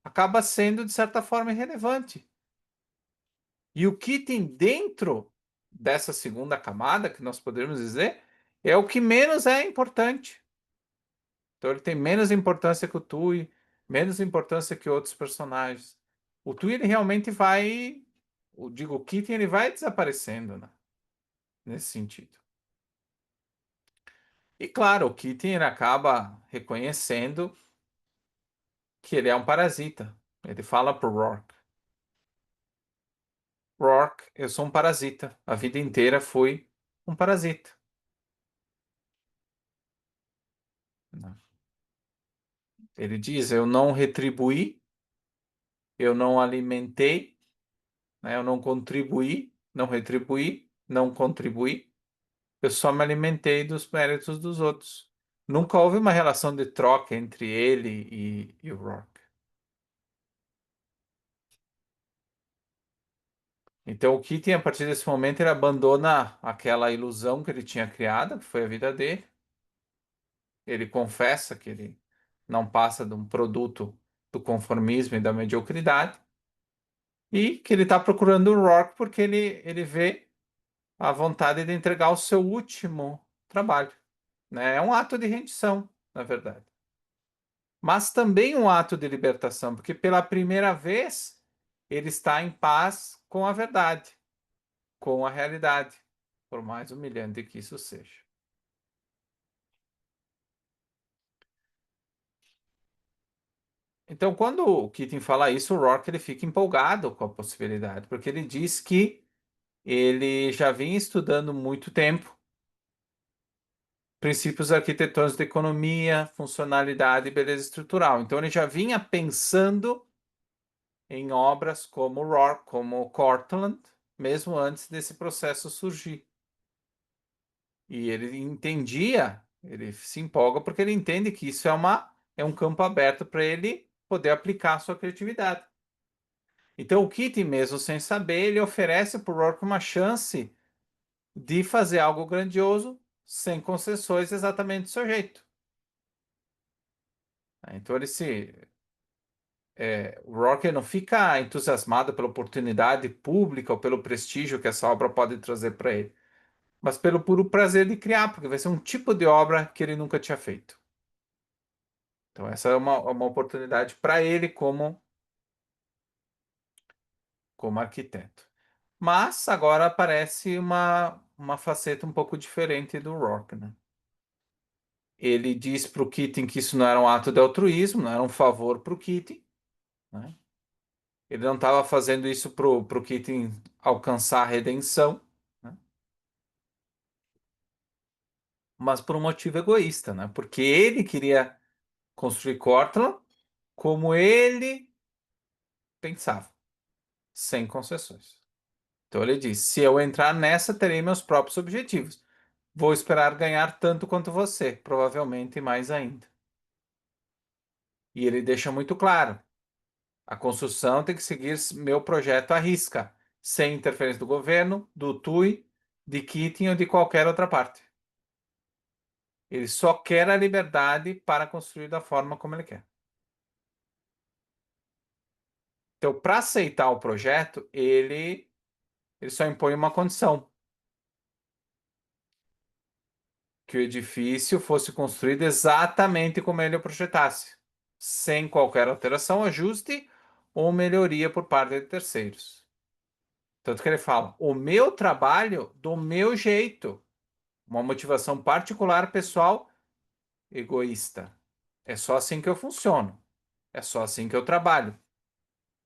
acaba sendo, de certa forma, irrelevante. E o que tem dentro dessa segunda camada, que nós podemos dizer, é o que menos é importante. Então ele tem menos importância que o Tui, menos importância que outros personagens. O Tui ele realmente vai, o Kitten ele vai desaparecendo, né? Nesse sentido. E claro, o Kitten ele acaba reconhecendo que ele é um parasita. Ele fala pro Rourke: Rourke, eu sou um parasita. A vida inteira fui um parasita, né? Ele diz: eu não retribuí, eu não alimentei, né? Eu não contribuí, não retribuí, não contribuí. Eu só me alimentei dos méritos dos outros. Nunca houve uma relação de troca entre ele e o Rourke. Então o Keating, a partir desse momento, ele abandona aquela ilusão que ele tinha criado, que foi a vida dele. Ele confessa que ele não passa de um produto do conformismo e da mediocridade e que ele está procurando o Rourke porque ele vê a vontade de entregar o seu último trabalho, né? É um ato de rendição, na verdade. Mas também um ato de libertação, porque pela primeira vez ele está em paz com a verdade, com a realidade, por mais humilhante que isso seja. Então, quando o Keating fala isso, o Rourke ele fica empolgado com a possibilidade, porque ele diz que ele já vinha estudando muito tempo princípios arquitetônicos da economia, funcionalidade e beleza estrutural. Então, ele já vinha pensando em obras como Rourke, como Cortlandt, mesmo antes desse processo surgir. E ele entendia, ele se empolga porque ele entende que isso é um campo aberto para ele poder aplicar a sua criatividade. Então, o Keating, mesmo sem saber, ele oferece para o Rourke uma chance de fazer algo grandioso sem concessões exatamente do seu jeito. Então, o Rourke não fica entusiasmado pela oportunidade pública ou pelo prestígio que essa obra pode trazer para ele, mas pelo puro prazer de criar, porque vai ser um tipo de obra que ele nunca tinha feito. Então, essa é uma oportunidade para ele como arquiteto. Mas agora aparece uma faceta um pouco diferente do Rourke, né? Ele diz para o Keating que isso não era um ato de altruísmo, não era um favor para o Keating, né? Ele não estava fazendo isso para o Keating alcançar a redenção, né? Mas por um motivo egoísta, né? Porque ele queria construir Cortland como ele pensava, sem concessões. Então ele diz: se eu entrar nessa, terei meus próprios objetivos. Vou esperar ganhar tanto quanto você, provavelmente mais ainda. E ele deixa muito claro: a construção tem que seguir meu projeto à risca, sem interferência do governo, do TUI, de Keating ou de qualquer outra parte. Ele só quer a liberdade para construir da forma como ele quer. Então, para aceitar o projeto, ele só impõe uma condição: que o edifício fosse construído exatamente como ele o projetasse, sem qualquer alteração, ajuste ou melhoria por parte de terceiros. Tanto que ele fala: o meu trabalho do meu jeito, uma motivação particular, pessoal, egoísta. É só assim que eu funciono. É só assim que eu trabalho.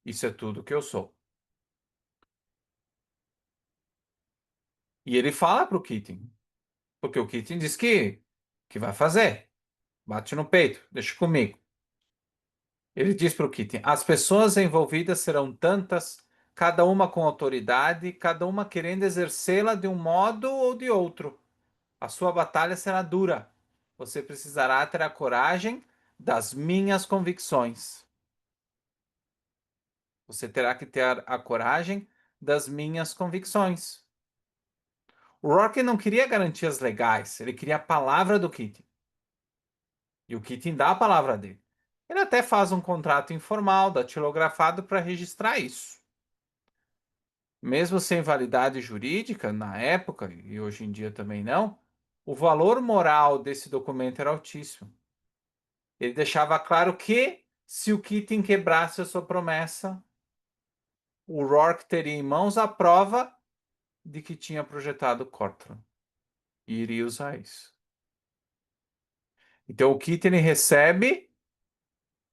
Isso é tudo que eu sou. E ele fala para o Keating, porque o Keating diz que vai fazer. Bate no peito, deixa comigo. Ele diz para o Keating: as pessoas envolvidas serão tantas, cada uma com autoridade, cada uma querendo exercê-la de um modo ou de outro. A sua batalha será dura. Você precisará ter a coragem das minhas convicções. Você terá que ter a coragem das minhas convicções. O Rourke não queria garantias legais, ele queria a palavra do Keating. E o Keating dá a palavra dele. Ele até faz um contrato informal, datilografado, para registrar isso. Mesmo sem validade jurídica, na época, e hoje em dia também não, o valor moral desse documento era altíssimo. Ele deixava claro que, se o Keating quebrasse a sua promessa, o Rourke teria em mãos a prova de que tinha projetado Cortland e iria usar isso. Então o Keating ele recebe,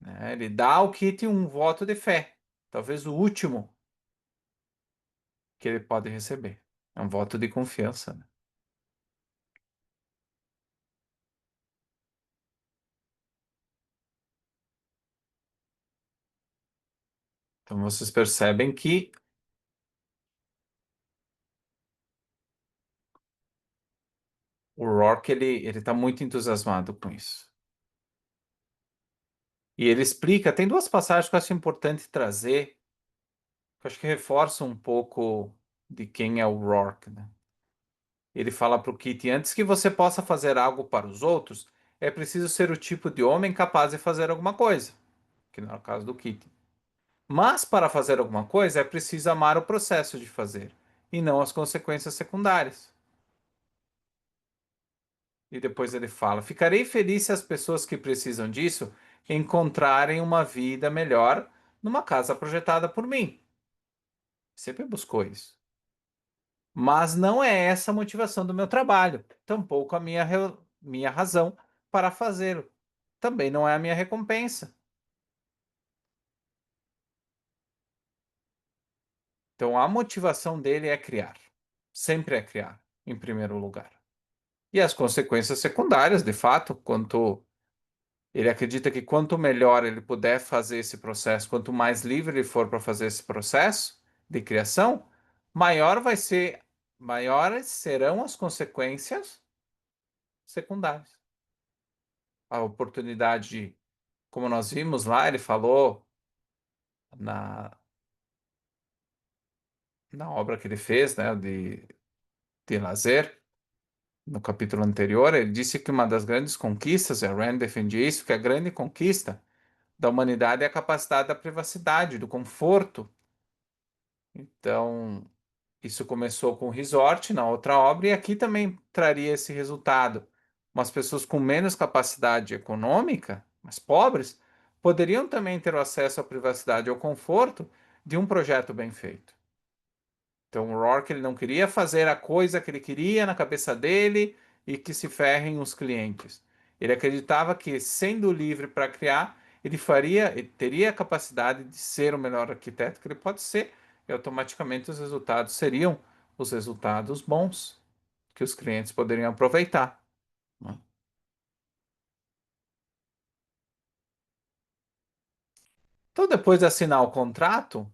né, ele dá ao Keating um voto de fé, talvez o último que ele pode receber. É um voto de confiança, né? Então vocês percebem que o Rourke ele está muito entusiasmado com isso. E ele explica, tem duas passagens que eu acho importante trazer, que eu acho que reforçam um pouco de quem é o Rourke, né? Ele fala para o Kitty: antes que você possa fazer algo para os outros, é preciso ser o tipo de homem capaz de fazer alguma coisa, que não é o caso do Kitty. Mas para fazer alguma coisa é preciso amar o processo de fazer, e não as consequências secundárias. E depois ele fala: ficarei feliz se as pessoas que precisam disso encontrarem uma vida melhor numa casa projetada por mim. Sempre buscou isso. Mas não é essa a motivação do meu trabalho, tampouco a minha razão para fazê-lo. Também não é a minha recompensa. Então a motivação dele é criar. Sempre é criar, em primeiro lugar. E as consequências secundárias, de fato, quanto ele acredita que quanto melhor ele puder fazer esse processo, quanto mais livre ele for para fazer esse processo de criação, maior vai ser, maiores serão as consequências secundárias. A oportunidade, como nós vimos lá, ele falou na, na obra que ele fez, né, de lazer, no capítulo anterior, ele disse que uma das grandes conquistas, e a Rand defendia isso, que a grande conquista da humanidade é a capacidade da privacidade, do conforto. Então, isso começou com o Resort na outra obra, e aqui também traria esse resultado. Umas pessoas com menos capacidade econômica, mas pobres, poderiam também ter o acesso à privacidade e ao conforto de um projeto bem feito. Então, o Rourke ele não queria fazer a coisa que ele queria na cabeça dele e que se ferrem os clientes. Ele acreditava que, sendo livre para criar, ele teria a capacidade de ser o melhor arquiteto que ele pode ser, e automaticamente os resultados seriam os resultados bons que os clientes poderiam aproveitar, né? Então, depois de assinar o contrato,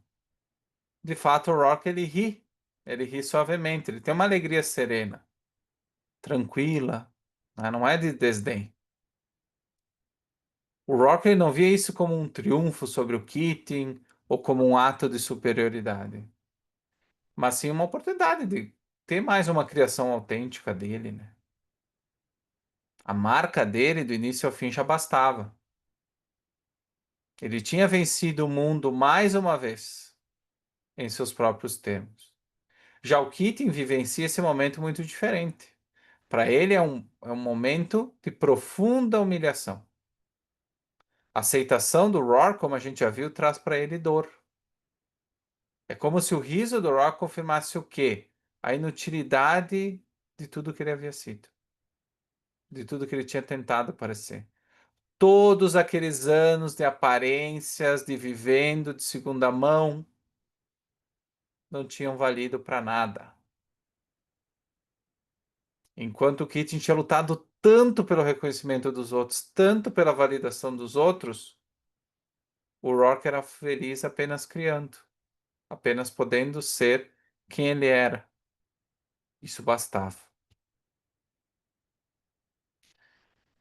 de fato, o Rourke ele ri suavemente, ele tem uma alegria serena, tranquila, né? Não é de desdém. O Rock não via isso como um triunfo sobre o Keating ou como um ato de superioridade, mas sim uma oportunidade de ter mais uma criação autêntica dele, né? A marca dele, do início ao fim, já bastava. Ele tinha vencido o mundo mais uma vez, em seus próprios termos. Já o Keating vivencia esse momento muito diferente. Para ele é um momento de profunda humilhação. A aceitação do Roar, como a gente já viu, traz para ele dor. É como se o riso do Rock confirmasse o quê? A inutilidade de tudo que ele havia sido, de tudo que ele tinha tentado parecer. Todos aqueles anos de aparências, de vivendo de segunda mão, não tinham valido para nada. Enquanto o Keating tinha lutado tanto pelo reconhecimento dos outros, tanto pela validação dos outros, o Rock era feliz apenas criando, apenas podendo ser quem ele era. Isso bastava.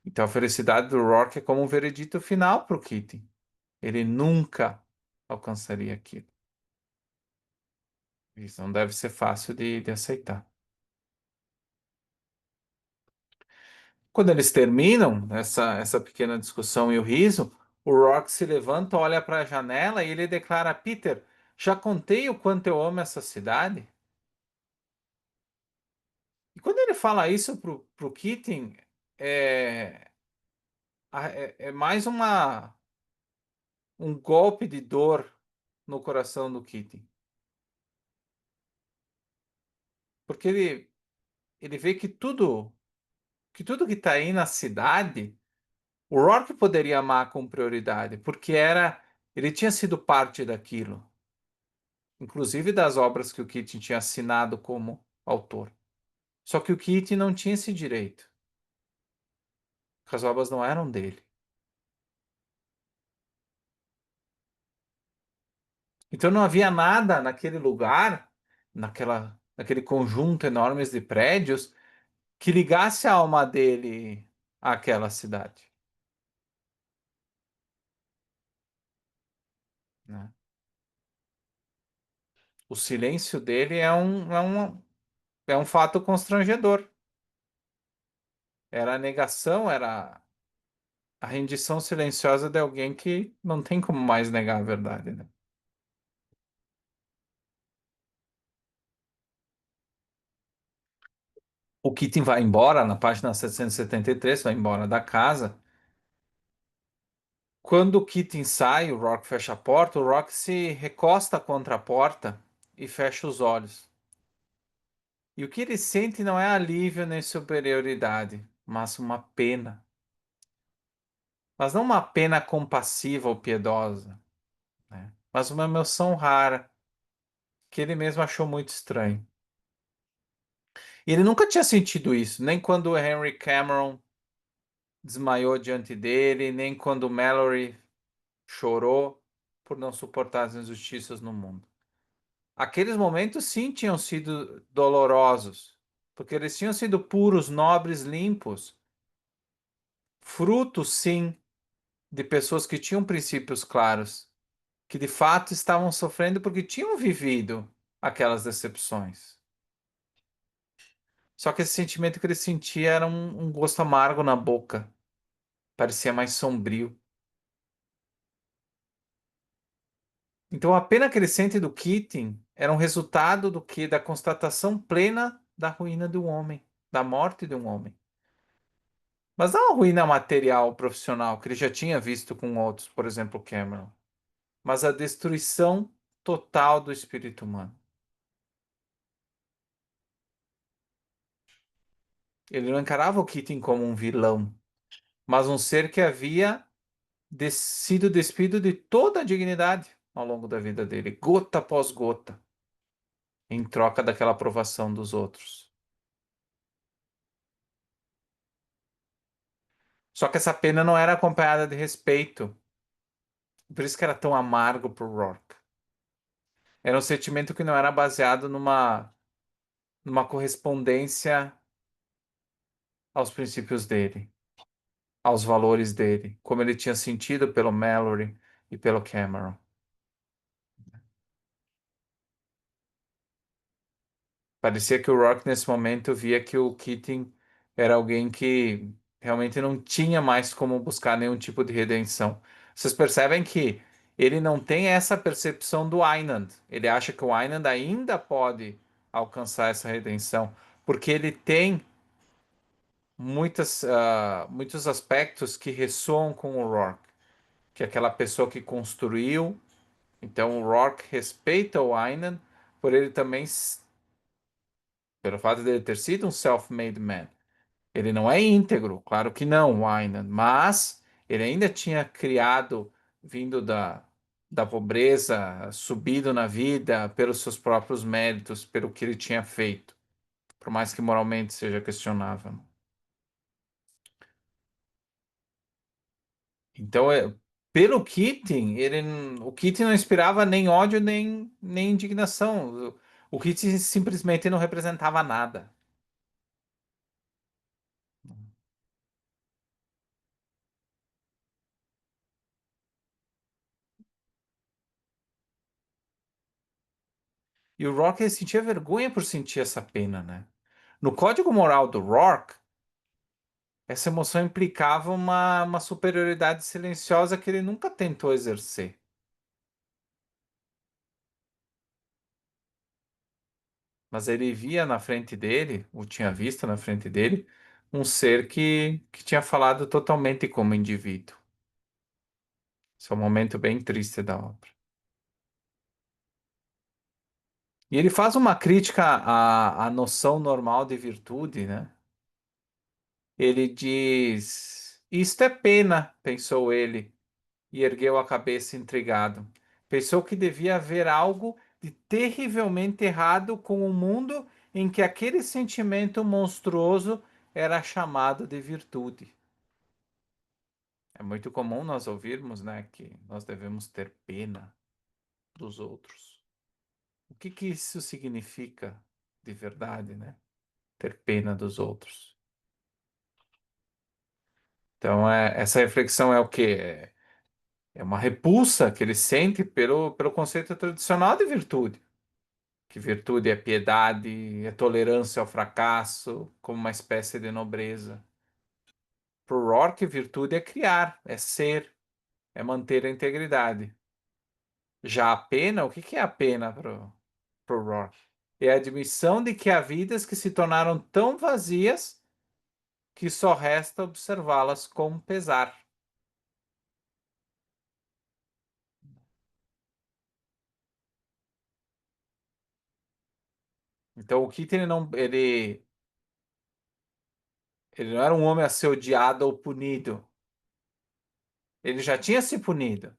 Então a felicidade do Rock é como um veredito final para o Keating. Ele nunca alcançaria aquilo. Isso não deve ser fácil de aceitar. Quando eles terminam essa pequena discussão e o riso, o Rock se levanta, olha para a janela e ele declara: Peter, já contei o quanto eu amo essa cidade? E quando ele fala isso pro Keating, é, é mais um golpe de dor no coração do Keating. Porque ele vê que tudo que está aí na cidade, o Rourke poderia amar com prioridade, porque ele tinha sido parte daquilo, inclusive das obras que o Keating tinha assinado como autor. Só que o Keating não tinha esse direito, porque as obras não eram dele. Então não havia nada naquele lugar, naquele conjunto enorme de prédios, que ligasse a alma dele àquela cidade, né? O silêncio dele é um fato constrangedor. Era a negação, era a rendição silenciosa de alguém que não tem como mais negar a verdade, né? O Keating vai embora na página 773, vai embora da casa. Quando o Keating sai, o Rock fecha a porta, o Rock se recosta contra a porta e fecha os olhos. E o que ele sente não é alívio nem superioridade, mas uma pena. Mas não uma pena compassiva ou piedosa, né? Mas uma emoção rara que ele mesmo achou muito estranho. E ele nunca tinha sentido isso, nem quando o Henry Cameron desmaiou diante dele, nem quando o Mallory chorou por não suportar as injustiças no mundo. Aqueles momentos sim tinham sido dolorosos, porque eles tinham sido puros, nobres, limpos, frutos sim de pessoas que tinham princípios claros, que de fato estavam sofrendo porque tinham vivido aquelas decepções. Só que esse sentimento que ele sentia era um gosto amargo na boca, parecia mais sombrio. Então a pena que ele sente do Keating era um resultado do que? Da constatação plena da ruína de um homem, da morte de um homem. Mas não a ruína material profissional, que ele já tinha visto com outros, por exemplo, Cameron, mas a destruição total do espírito humano. Ele não encarava o Keating como um vilão, mas um ser que havia sido despido de toda a dignidade ao longo da vida dele, gota após gota, em troca daquela aprovação dos outros. Só que essa pena não era acompanhada de respeito, por isso que era tão amargo pro Rourke. Era um sentimento que não era baseado numa correspondência aos princípios dele, aos valores dele, como ele tinha sentido pelo Mallory e pelo Cameron. Parecia que o Rock, nesse momento, via que o Keating era alguém que realmente não tinha mais como buscar nenhum tipo de redenção. Vocês percebem que ele não tem essa percepção do Einand. Ele acha que o Einand ainda pode alcançar essa redenção, porque ele tem muitos aspectos que ressoam com o Rourke, que é aquela pessoa que construiu. Então, o Rourke respeita o Einand por ele também, pelo fato de ele ter sido um self-made man. Ele não é íntegro, claro que não, o Einand, mas ele ainda tinha criado, vindo da pobreza, subido na vida pelos seus próprios méritos, pelo que ele tinha feito, por mais que moralmente seja questionável. Então, pelo Keating, o Keating não inspirava nem ódio nem indignação. O Keating simplesmente não representava nada. E o Rourke ele sentia vergonha por sentir essa pena, né? No código moral do Rourke, essa emoção implicava uma superioridade silenciosa que ele nunca tentou exercer. Mas ele via na frente dele, ou tinha visto na frente dele, um ser que tinha falado totalmente como indivíduo. Esse é um momento bem triste da obra. E ele faz uma crítica à noção normal de virtude, né? Ele diz: Isto é pena, pensou ele, e ergueu a cabeça intrigado. Pensou que devia haver algo de terrivelmente errado com o mundo em que aquele sentimento monstruoso era chamado de virtude. É muito comum nós ouvirmos, né, que nós devemos ter pena dos outros. O que que isso significa de verdade, né? Ter pena dos outros. Então, essa reflexão é o quê? É uma repulsa que ele sente pelo conceito tradicional de virtude. Que virtude é piedade, é tolerância ao fracasso, como uma espécie de nobreza. Para o Rourke, virtude é criar, é ser, é manter a integridade. Já a pena, o que que é a pena para o Rourke? É a admissão de que há vidas que se tornaram tão vazias que só resta observá-las com pesar. Então o Keating ele não era um homem a ser odiado ou punido. Ele já tinha se punido.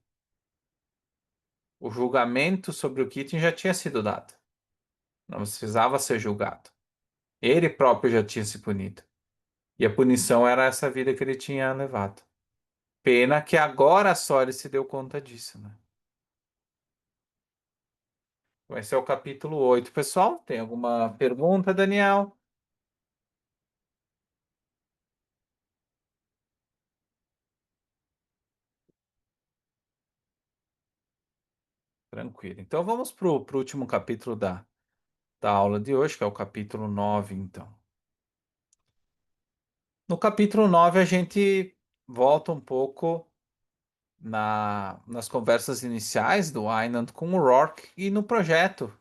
O julgamento sobre o Keating já tinha sido dado. Não precisava ser julgado. Ele próprio já tinha se punido. E a punição era essa vida que ele tinha levado. Pena que agora só ele se deu conta disso, né? Vai ser o capítulo 8. Pessoal, tem alguma pergunta, Daniel? Tranquilo. Então vamos para o último capítulo da aula de hoje, que é o capítulo 9. Então. No capítulo 9 a gente volta um pouco nas conversas iniciais do Einand com o Rourke e no projeto,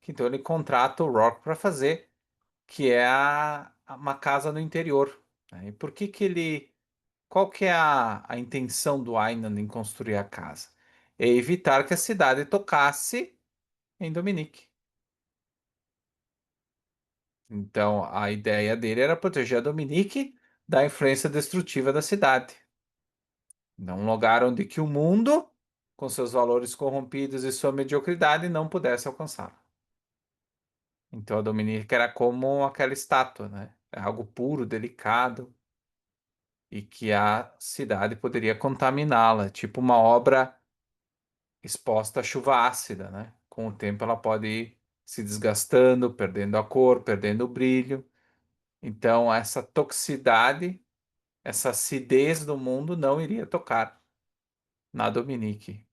que então ele contrata o Rourke para fazer, que é uma casa no interior, né? E por que que ele, qual que é a intenção do Einand em construir a casa? É evitar que a cidade tocasse em Dominique. Então, a ideia dele era proteger a Dominique da influência destrutiva da cidade. Um lugar onde que o mundo, com seus valores corrompidos e sua mediocridade, não pudesse alcançá-lo. Então, a Dominique era como aquela estátua, né? É algo puro, delicado, e que a cidade poderia contaminá-la, tipo uma obra exposta à chuva ácida, né? Com o tempo, ela pode ir se desgastando, perdendo a cor, perdendo o brilho. Então, essa toxicidade, essa acidez do mundo não iria tocar na Dominique.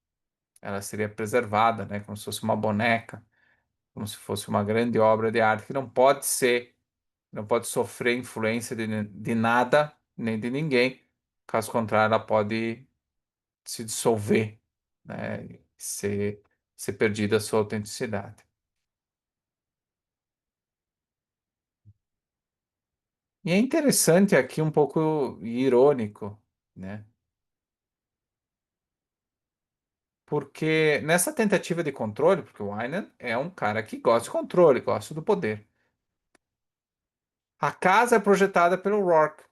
Ela seria preservada, né? Como se fosse uma boneca, como se fosse uma grande obra de arte que não pode ser, não pode sofrer influência de nada, nem de ninguém. Caso contrário, ela pode se dissolver, né? E ser perdida a sua autenticidade. E é interessante aqui, um pouco irônico, né? Porque nessa tentativa de controle, porque o Aynan é um cara que gosta de controle, gosta do poder. A casa é projetada pelo Rourke,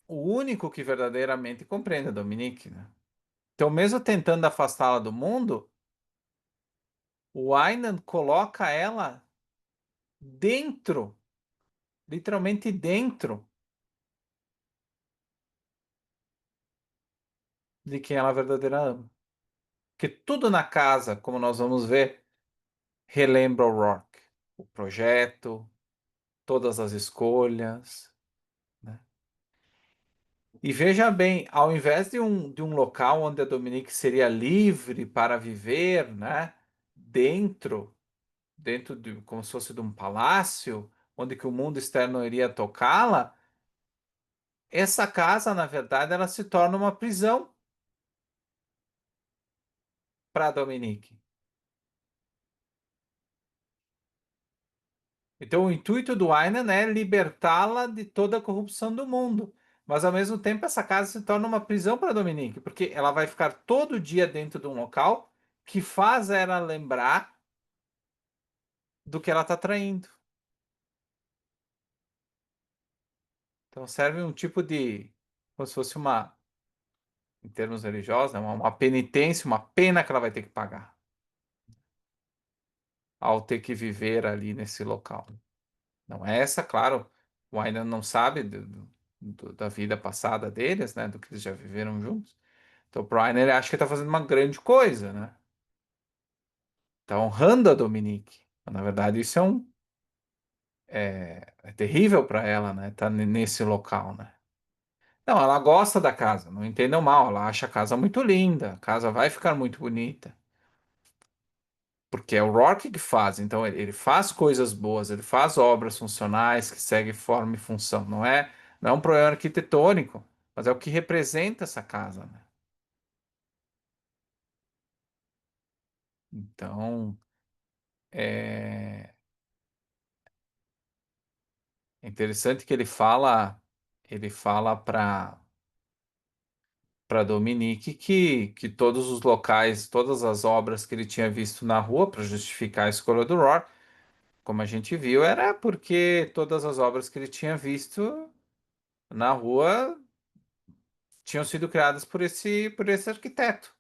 o único que verdadeiramente compreende a Dominique, né? Então, mesmo tentando afastá-la do mundo, o Aynan coloca ela dentro, literalmente dentro de quem ela verdadeiramente ama. Porque tudo na casa, como nós vamos ver, relembra o Rourke. O projeto, todas as escolhas, né? E veja bem, ao invés de um local onde a Dominique seria livre para viver, né? Dentro, dentro de como se fosse de um palácio, onde que o mundo externo iria tocá-la, essa casa, na verdade, ela se torna uma prisão para Dominique. Então, o intuito do Aynan é libertá-la de toda a corrupção do mundo. Mas, ao mesmo tempo, essa casa se torna uma prisão para Dominique, porque ela vai ficar todo dia dentro de um local que faz ela lembrar do que ela está traindo. Então, serve um tipo de, como se fosse uma, em termos religiosos, né, uma penitência, uma pena que ela vai ter que pagar ao ter que viver ali nesse local. Não é essa, claro, o Aynan não sabe da vida passada deles, né, do que eles já viveram juntos. Então, o Brian, ele acha que está fazendo uma grande coisa, né? Tá honrando a Dominique. Mas, na verdade, isso é terrível para ela, né? Tá nesse local, né? Não, ela gosta da casa, não entendam mal, ela acha a casa muito linda, a casa vai ficar muito bonita, porque é o Rock que faz, então ele faz coisas boas, ele faz obras funcionais que seguem forma e função, não é um problema arquitetônico, mas é o que representa essa casa, né? Então, é, é interessante que ele fala para Dominique que todos os locais, todas as obras que ele tinha visto na rua para justificar a escolha do Roar, como a gente viu, era porque todas as obras que ele tinha visto na rua tinham sido criadas por esse arquiteto.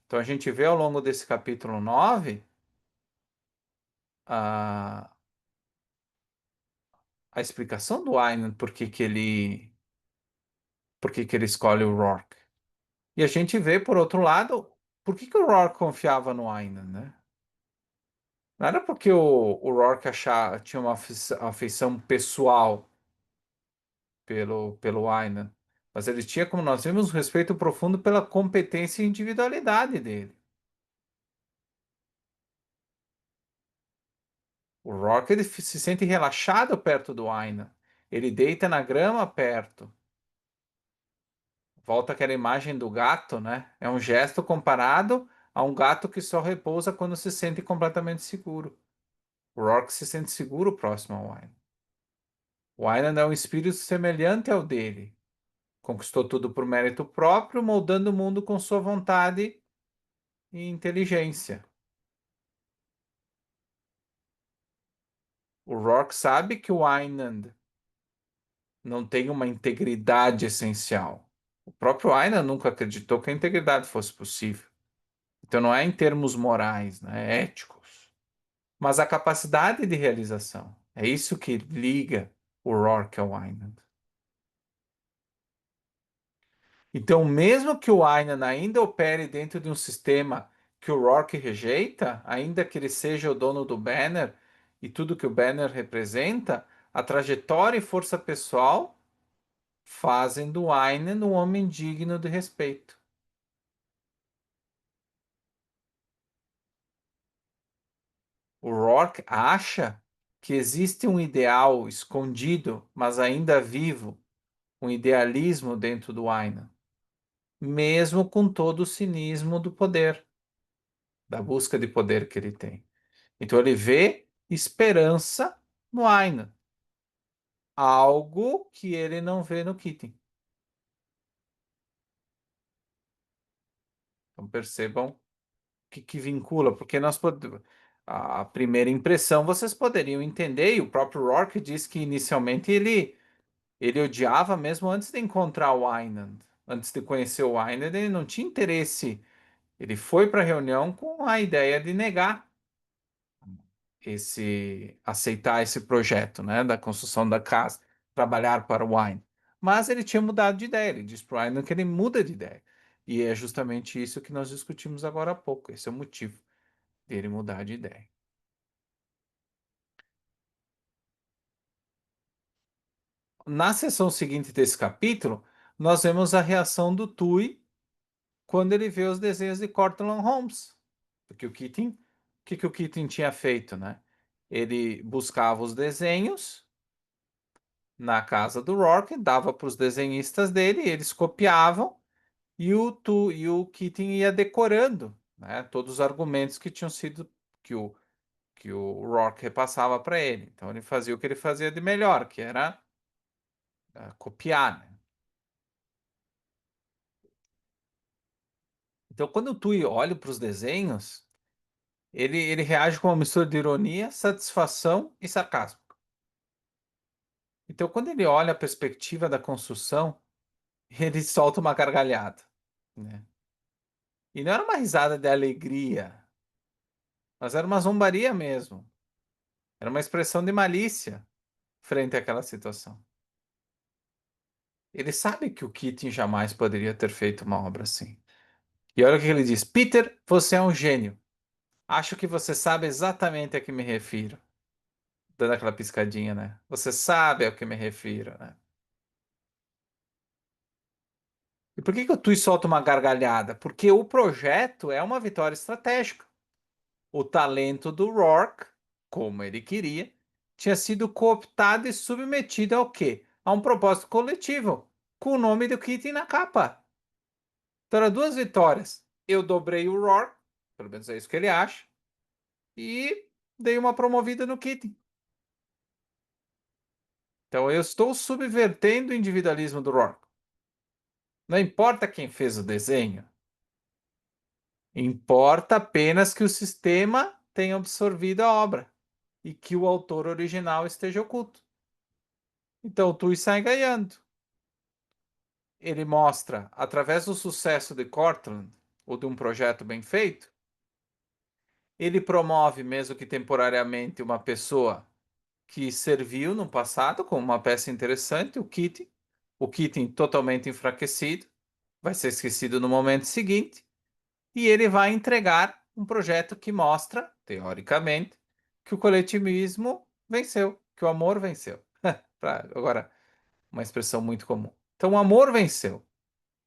Então a gente vê ao longo desse capítulo 9 a, a explicação do Aynan por que que ele escolhe o Rourke. E a gente vê, por outro lado, por que que o Rourke confiava no Aynan, né? Não era porque o Rourke tinha uma afeição pessoal pelo Aynan, mas ele tinha, como nós vimos, um respeito profundo pela competência e individualidade dele. O Rourke ele se sente relaxado perto do Aynan. Ele deita na grama perto. Volta aquela imagem do gato, né? É um gesto comparado a um gato que só repousa quando se sente completamente seguro. O Rourke se sente seguro próximo ao Aynan. O Aynan é um espírito semelhante ao dele. Conquistou tudo por mérito próprio, moldando o mundo com sua vontade e inteligência. O Rourke sabe que o Aynan não tem uma integridade essencial. O próprio Aynan nunca acreditou que a integridade fosse possível. Então não é em termos morais, né, é éticos, mas a capacidade de realização. É isso que liga o Rourke ao Aynan. Então, mesmo que o Aynan ainda opere dentro de um sistema que o Rourke rejeita, ainda que ele seja o dono do Banner e tudo que o Banner representa, a trajetória e força pessoal fazem do Aynan um homem digno de respeito. O Rourke acha que existe um ideal escondido, mas ainda vivo, um idealismo dentro do Aynan, mesmo com todo o cinismo do poder, da busca de poder que ele tem. Então ele vê esperança no Aynan, algo que ele não vê no Keating. Então percebam o que vincula, porque nós podemos. A primeira impressão vocês poderiam entender, e o próprio Rourke diz que inicialmente ele odiava mesmo antes de encontrar o Aynan. Antes de conhecer o Aynan, ele não tinha interesse. Ele foi para a reunião com a ideia de negar aceitar esse projeto, né, da construção da casa, trabalhar para o Aynan. Mas ele tinha mudado de ideia. Ele diz para o Aynan que ele muda de ideia. E é justamente isso que nós discutimos agora há pouco. Esse é o motivo dele mudar de ideia. Na sessão seguinte desse capítulo, nós vemos a reação do Tui quando ele vê os desenhos de Cortlandt Holmes. Porque o que o Keating tinha feito, né? Ele buscava os desenhos na casa do Rourke, dava para os desenhistas dele, eles copiavam e o Keating ia decorando, né? Todos os argumentos que tinham sido que o Rourke repassava para ele. Então ele fazia o que ele fazia de melhor, que era copiar, né? Então quando o Tui olha para os desenhos ele reage com uma mistura de ironia, satisfação e sarcasmo. Então, quando ele olha a perspectiva da construção, ele solta uma gargalhada, né? E não era uma risada de alegria, mas era uma zombaria mesmo. Era uma expressão de malícia frente àquela situação. Ele sabe que o Keating jamais poderia ter feito uma obra assim. E olha o que ele diz: Peter, você é um gênio. Acho que você sabe exatamente a que me refiro. Dando aquela piscadinha, né? Você sabe a que me refiro, né? E por que que o Tui solta uma gargalhada? Porque o projeto é uma vitória estratégica. O talento do Rourke, como ele queria, tinha sido cooptado e submetido ao quê? A um propósito coletivo, com o nome do Keating na capa. Então, eram duas vitórias. Eu dobrei o Rourke, pelo menos é isso que ele acha, e dei uma promovida no Keating. Então, eu estou subvertendo o individualismo do Rourke. Não importa quem fez o desenho, importa apenas que o sistema tenha absorvido a obra e que o autor original esteja oculto. Então, o Tui sai ganhando. Ele mostra, através do sucesso de Cortland, ou de um projeto bem feito, Ele promove, mesmo que temporariamente, uma pessoa que serviu no passado como uma peça interessante, o Keating. O Keating totalmente enfraquecido, vai ser esquecido no momento seguinte, e ele vai entregar um projeto que mostra, teoricamente, que o coletivismo venceu, que o amor venceu. Agora, uma expressão muito comum. Então, o amor venceu,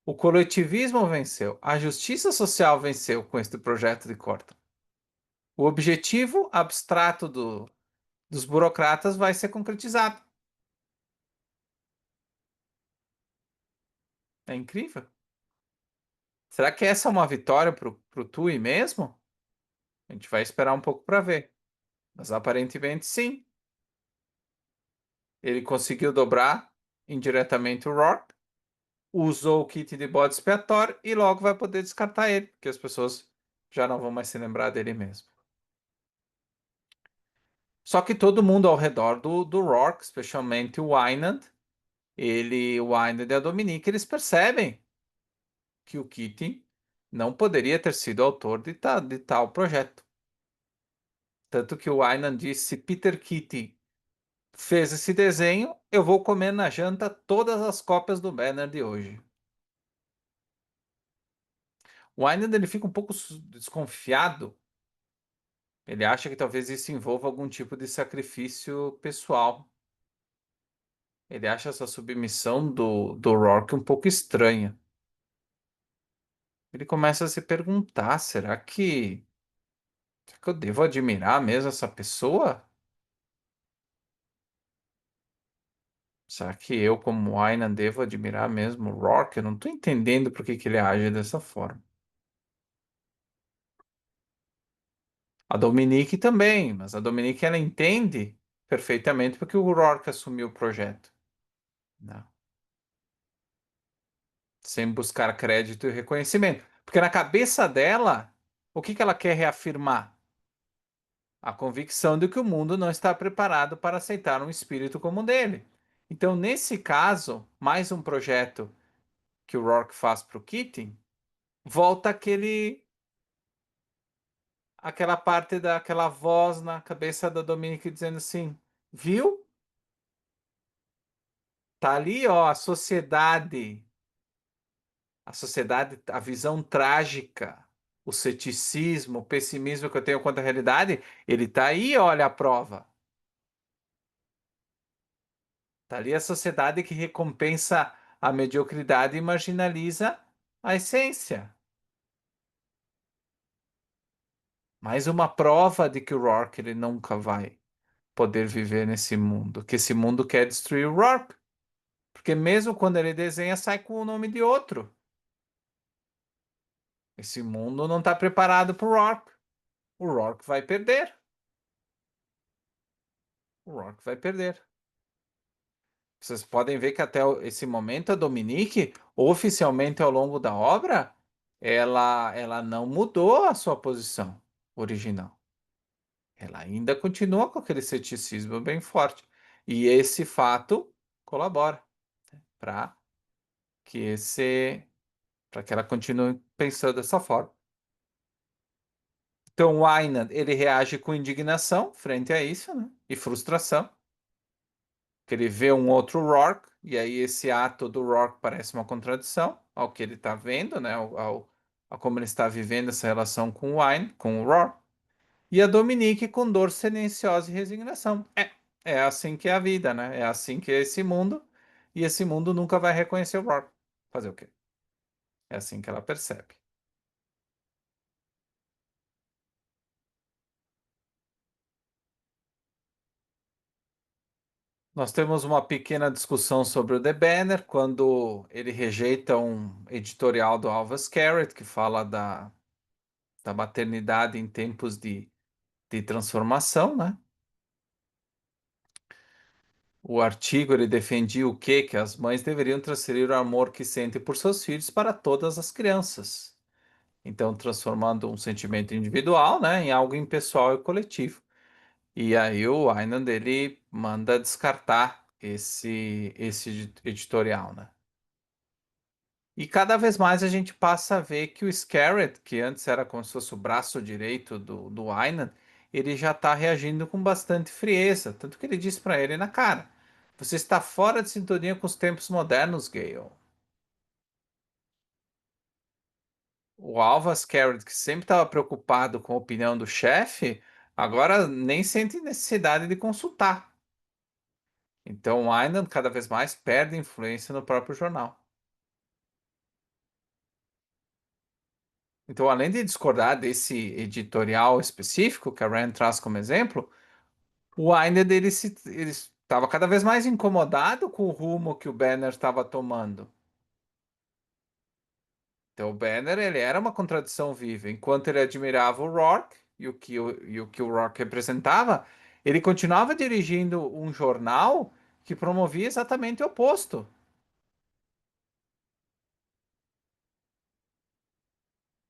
o coletivismo venceu, a justiça social venceu com este projeto de Corta. O objetivo abstrato dos burocratas vai ser concretizado. É incrível. Será que essa é uma vitória pro Tui mesmo? A gente vai esperar um pouco para ver. Mas aparentemente sim. Ele conseguiu dobrar indiretamente o Rock, usou o kit de bode expiatório e logo vai poder descartar ele, porque as pessoas já não vão mais se lembrar dele mesmo. Só que todo mundo ao redor do Rock, especialmente o Wynand, o Wynand e a Dominique, eles percebem que o Keating não poderia ter sido autor de tal projeto. Tanto que o Aynan disse: se Peter Keating fez esse desenho, eu vou comer na janta todas as cópias do banner de hoje. O Aynan ele fica um pouco desconfiado. Ele acha que talvez isso envolva algum tipo de sacrifício pessoal. Ele acha essa submissão do Rourke um pouco estranha. Ele começa a se perguntar: será que eu devo admirar mesmo essa pessoa? Será que eu, como Aynan, devo admirar mesmo o Rourke? Eu não estou entendendo por que ele age dessa forma. A Dominique também, mas a Dominique ela entende perfeitamente porque o Rourke assumiu o projeto, né? Sem buscar crédito e reconhecimento. Porque na cabeça dela, o que ela quer reafirmar? A convicção de que o mundo não está preparado para aceitar um espírito como o dele. Então, nesse caso, mais um projeto que o Rourke faz para o Keating, volta aquela parte daquela voz na cabeça da Dominique dizendo assim: viu? Tá ali, ó, a visão trágica, o ceticismo, o pessimismo que eu tenho quanto à realidade, ele tá aí, olha a prova. Tá ali a sociedade que recompensa a mediocridade e marginaliza a essência. Mais uma prova de que o Rourke ele nunca vai poder viver nesse mundo, que esse mundo quer destruir o Rourke, porque mesmo quando ele desenha, sai com o nome de outro. Esse mundo não está preparado para o Rourke. O Rourke vai perder. O Rourke vai perder. Vocês podem ver que até esse momento a Dominique, oficialmente ao longo da obra, ela não mudou a sua posição original. Ela ainda continua com aquele ceticismo bem forte. E esse fato colabora para que esse, para que ela continue pensando dessa forma. Então, o Aynan, ele reage com indignação frente a isso, né? E frustração, que ele vê um outro Rourke, e aí esse ato do Rourke parece uma contradição ao que ele está vendo, né? A como ele está vivendo essa relação com o Wine, com o Rourke. E a Dominique com dor silenciosa e resignação. É assim que é a vida, né? É assim que é esse mundo, e esse mundo nunca vai reconhecer o Rourke. Fazer o quê? É assim que ela percebe. Nós temos uma pequena discussão sobre o The Banner, quando ele rejeita um editorial do Alvas Carrot, que fala da maternidade em tempos de transformação, né? O artigo ele defendia o quê? Que as mães deveriam transferir o amor que sentem por seus filhos para todas as crianças. Então, transformando um sentimento individual, né, em algo impessoal e coletivo. E aí o Aynan dele manda descartar esse editorial, né? E cada vez mais a gente passa a ver que o Scarrett, que antes era como se fosse o braço direito do Aynan, ele já está reagindo com bastante frieza. Tanto que ele diz para ele na cara: Você está fora de sintonia com os tempos modernos, Gale. O Alva Scarrett, que sempre estava preocupado com a opinião do chefe, agora nem sente necessidade de consultar. Então o Aynan cada vez mais perde influência no próprio jornal. Então, além de discordar desse editorial específico que a Rand traz como exemplo, o Ainda ele estava cada vez mais incomodado com o rumo que o Banner estava tomando. Então, o Banner ele era uma contradição viva. Enquanto ele admirava o Rourke e o que o Rourke representava, ele continuava dirigindo um jornal que promovia exatamente o oposto.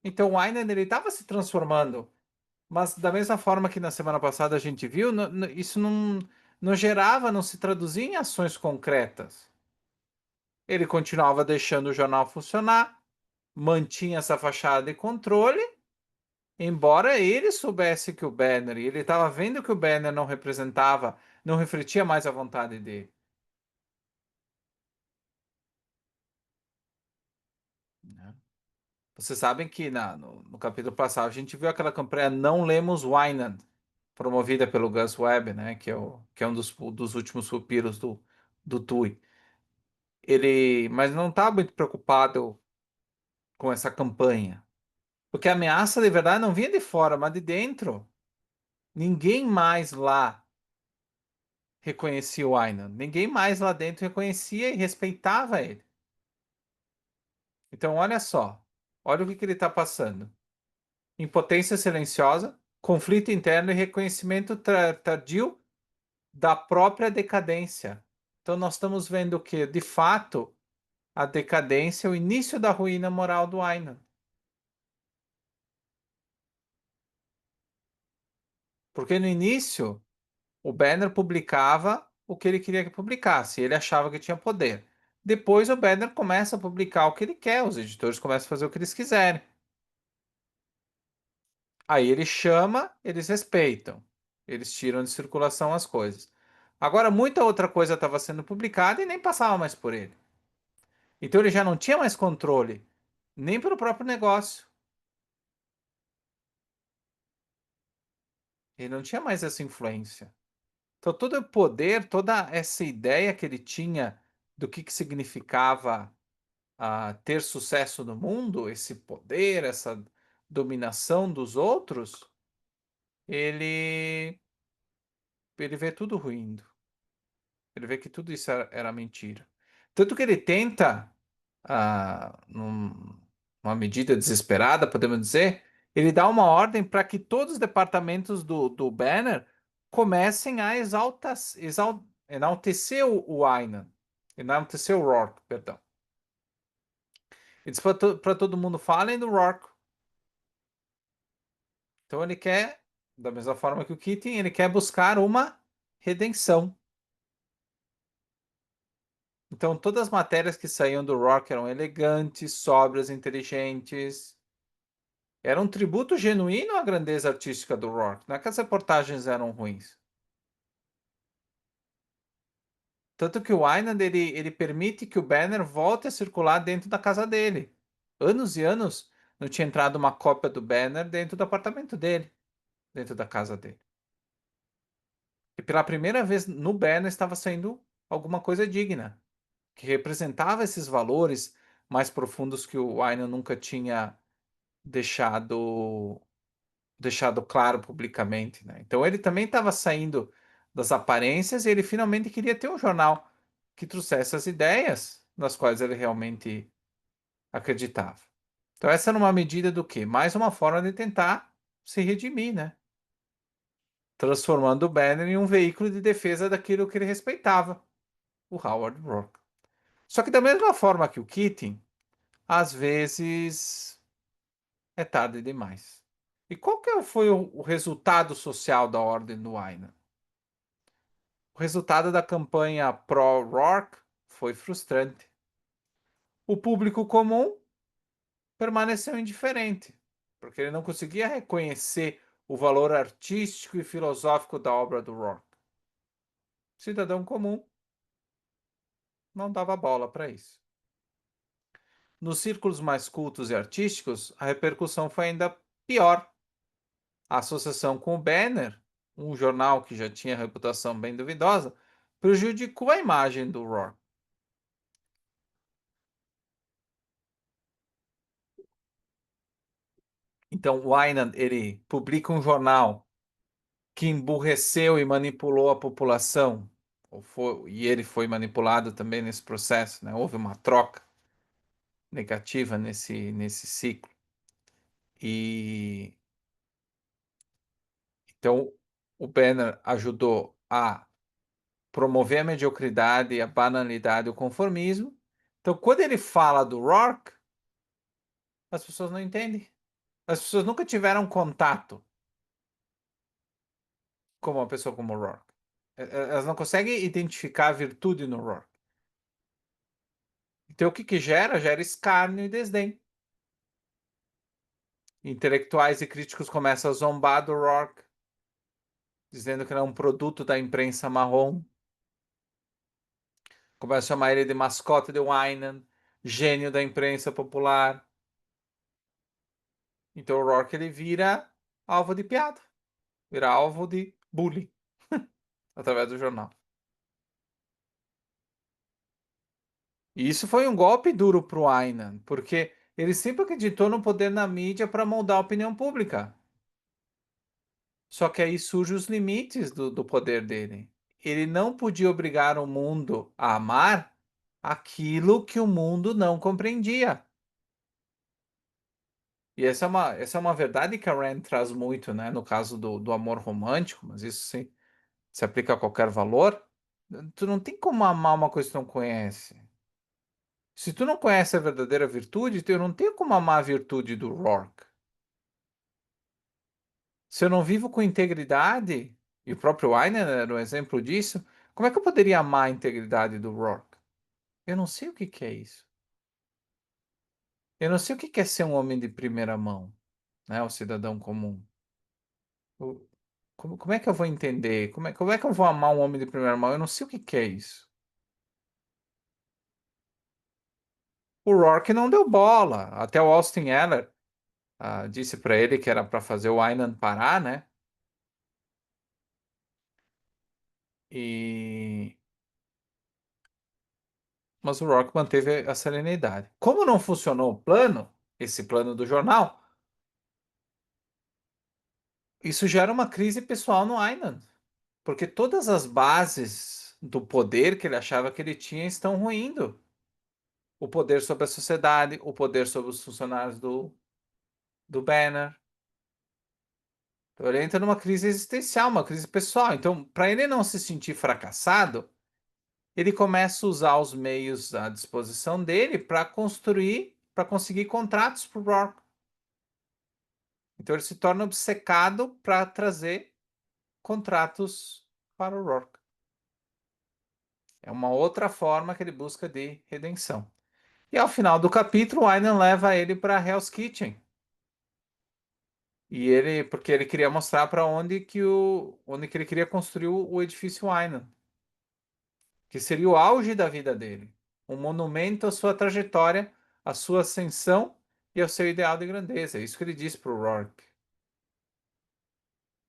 Então, o Ainda ele estava se transformando. Mas da mesma forma que na semana passada a gente viu, isso não gerava, não se traduzia em ações concretas. Ele continuava deixando o jornal funcionar, mantinha essa fachada de controle, embora ele soubesse que o Banner, e ele estava vendo que o Banner não representava, não refletia mais a vontade dele. Né? Vocês sabem que no capítulo passado a gente viu aquela campanha Não Lemos Wynan, promovida pelo Gus Webb, né? Que é um dos últimos suspiros do Tui. Mas não está muito preocupado com essa campanha, porque a ameaça de verdade não vinha de fora, mas de dentro. Ninguém mais lá reconhecia o Aynan, ninguém mais lá dentro reconhecia e respeitava ele. Então, olha só, olha o que ele está passando: impotência silenciosa, conflito interno e reconhecimento tardio da própria decadência. Então, nós estamos vendo que, de fato, a decadência é o início da ruína moral do Aynan. Porque no início, o Banner publicava o que ele queria que publicasse, ele achava que tinha poder. Depois, o Banner começa a publicar o que ele quer, os editores começam a fazer o que eles quiserem. Aí ele chama, eles respeitam, eles tiram de circulação as coisas. Agora, muita outra coisa estava sendo publicada e nem passava mais por ele. Então, ele já não tinha mais controle, nem pelo próprio negócio. Ele não tinha mais essa influência. Então, todo o poder, toda essa ideia que ele tinha do que significava ter sucesso no mundo, esse poder, essa dominação dos outros, ele, ele vê tudo ruindo. Ele vê que tudo isso era mentira. Tanto que ele tenta, numa medida desesperada, podemos dizer, ele dá uma ordem para que todos os departamentos do Banner comecem a enaltecer o Aynan, enaltecer o Rourke, perdão. Ele diz para todo mundo: falem do Rourke. Então ele quer, da mesma forma que o Keating, ele quer buscar uma redenção. Então todas as matérias que saíam do Rock eram elegantes, sóbrias, inteligentes. Era um tributo genuíno à grandeza artística do Rock. Não é que as reportagens eram ruins. Tanto que o Wynand, ele permite que o Banner volte a circular dentro da casa dele. Anos e anos não tinha entrado uma cópia do Banner dentro do apartamento dele, dentro da casa dele. E pela primeira vez no Banner estava saindo alguma coisa digna, que representava esses valores mais profundos que o Aina nunca tinha deixado claro publicamente, né? Então ele também estava saindo das aparências e ele finalmente queria ter um jornal que trouxesse as ideias nas quais ele realmente acreditava. Então essa era uma medida do quê? Mais uma forma de tentar se redimir, né? Transformando o Banner em um veículo de defesa daquilo que ele respeitava, o Howard Rourke. Só que da mesma forma que o Keating, às vezes é tarde demais. E qual que foi o resultado social da Ordem do Aina? O resultado da campanha pró-Rourke foi frustrante. O público comum permaneceu indiferente, porque ele não conseguia reconhecer o valor artístico e filosófico da obra do Rourke. O cidadão comum não dava bola para isso. Nos círculos mais cultos e artísticos, a repercussão foi ainda pior. A associação com o Banner, um jornal que já tinha reputação bem duvidosa, prejudicou a imagem do Rourke. Então, o Wynan, ele publica um jornal que emburreceu e manipulou a população, e ele foi manipulado também nesse processo, né? Houve uma troca negativa nesse ciclo. E então o Banner ajudou a promover a mediocridade, a banalidade, o conformismo. Então, quando ele fala do Rourke, as pessoas não entendem. As pessoas nunca tiveram contato com uma pessoa como o Rourke. Elas não conseguem identificar a virtude no Rourke. Então, o que que gera? Gera escárnio e desdém. Intelectuais e críticos começam a zombar do Rourke, dizendo que ele é um produto da imprensa marrom. Começam a chamar ele de mascote de Wynan, gênio da imprensa popular. Então, o Rourke ele vira alvo de piada, vira alvo de bullying através do jornal. E isso foi um golpe duro para o Wynan, porque ele sempre acreditou no poder na mídia para moldar a opinião pública. Só que aí surgem os limites do poder dele. Ele não podia obrigar o mundo a amar aquilo que o mundo não compreendia. E essa é uma verdade que a Rand traz muito, né? No caso do amor romântico, mas isso se aplica a qualquer valor. Tu não tem como amar uma coisa que tu não conhece. Se tu não conhece a verdadeira virtude, eu não tenho como amar a virtude do Rourke. Se eu não vivo com integridade, e o próprio Weiner era um exemplo disso, como é que eu poderia amar a integridade do Rourke? Eu não sei o que que é isso. Eu não sei o que que é ser um homem de primeira mão, né? O cidadão comum. O- como é que eu vou entender? Como é que eu vou amar um homem de primeira mão? Eu não sei o que que é isso. O Rourke não deu bola. Até o Austin Eller disse para ele que era para fazer o Wynan parar, né? E Mas o Rock manteve a serenidade. Como não funcionou o plano, esse plano do jornal, isso gera uma crise pessoal no Ayman, porque todas as bases do poder que ele achava que ele tinha estão ruindo. O poder sobre a sociedade, o poder sobre os funcionários do Banner. Então ele entra numa crise existencial, uma crise pessoal. Então, para ele não se sentir fracassado, ele começa a usar os meios à disposição dele para construir, para conseguir contratos para o Rock. Então ele se torna obcecado para trazer contratos para o Rourke. É uma outra forma que ele busca de redenção. E ao final do capítulo, o Aynan leva ele para Hell's Kitchen. Porque ele queria mostrar para onde que ele queria construir o edifício Aynan, que seria o auge da vida dele, um monumento à sua trajetória, à sua ascensão e ao seu ideal de grandeza. É isso que ele diz para o Rourke.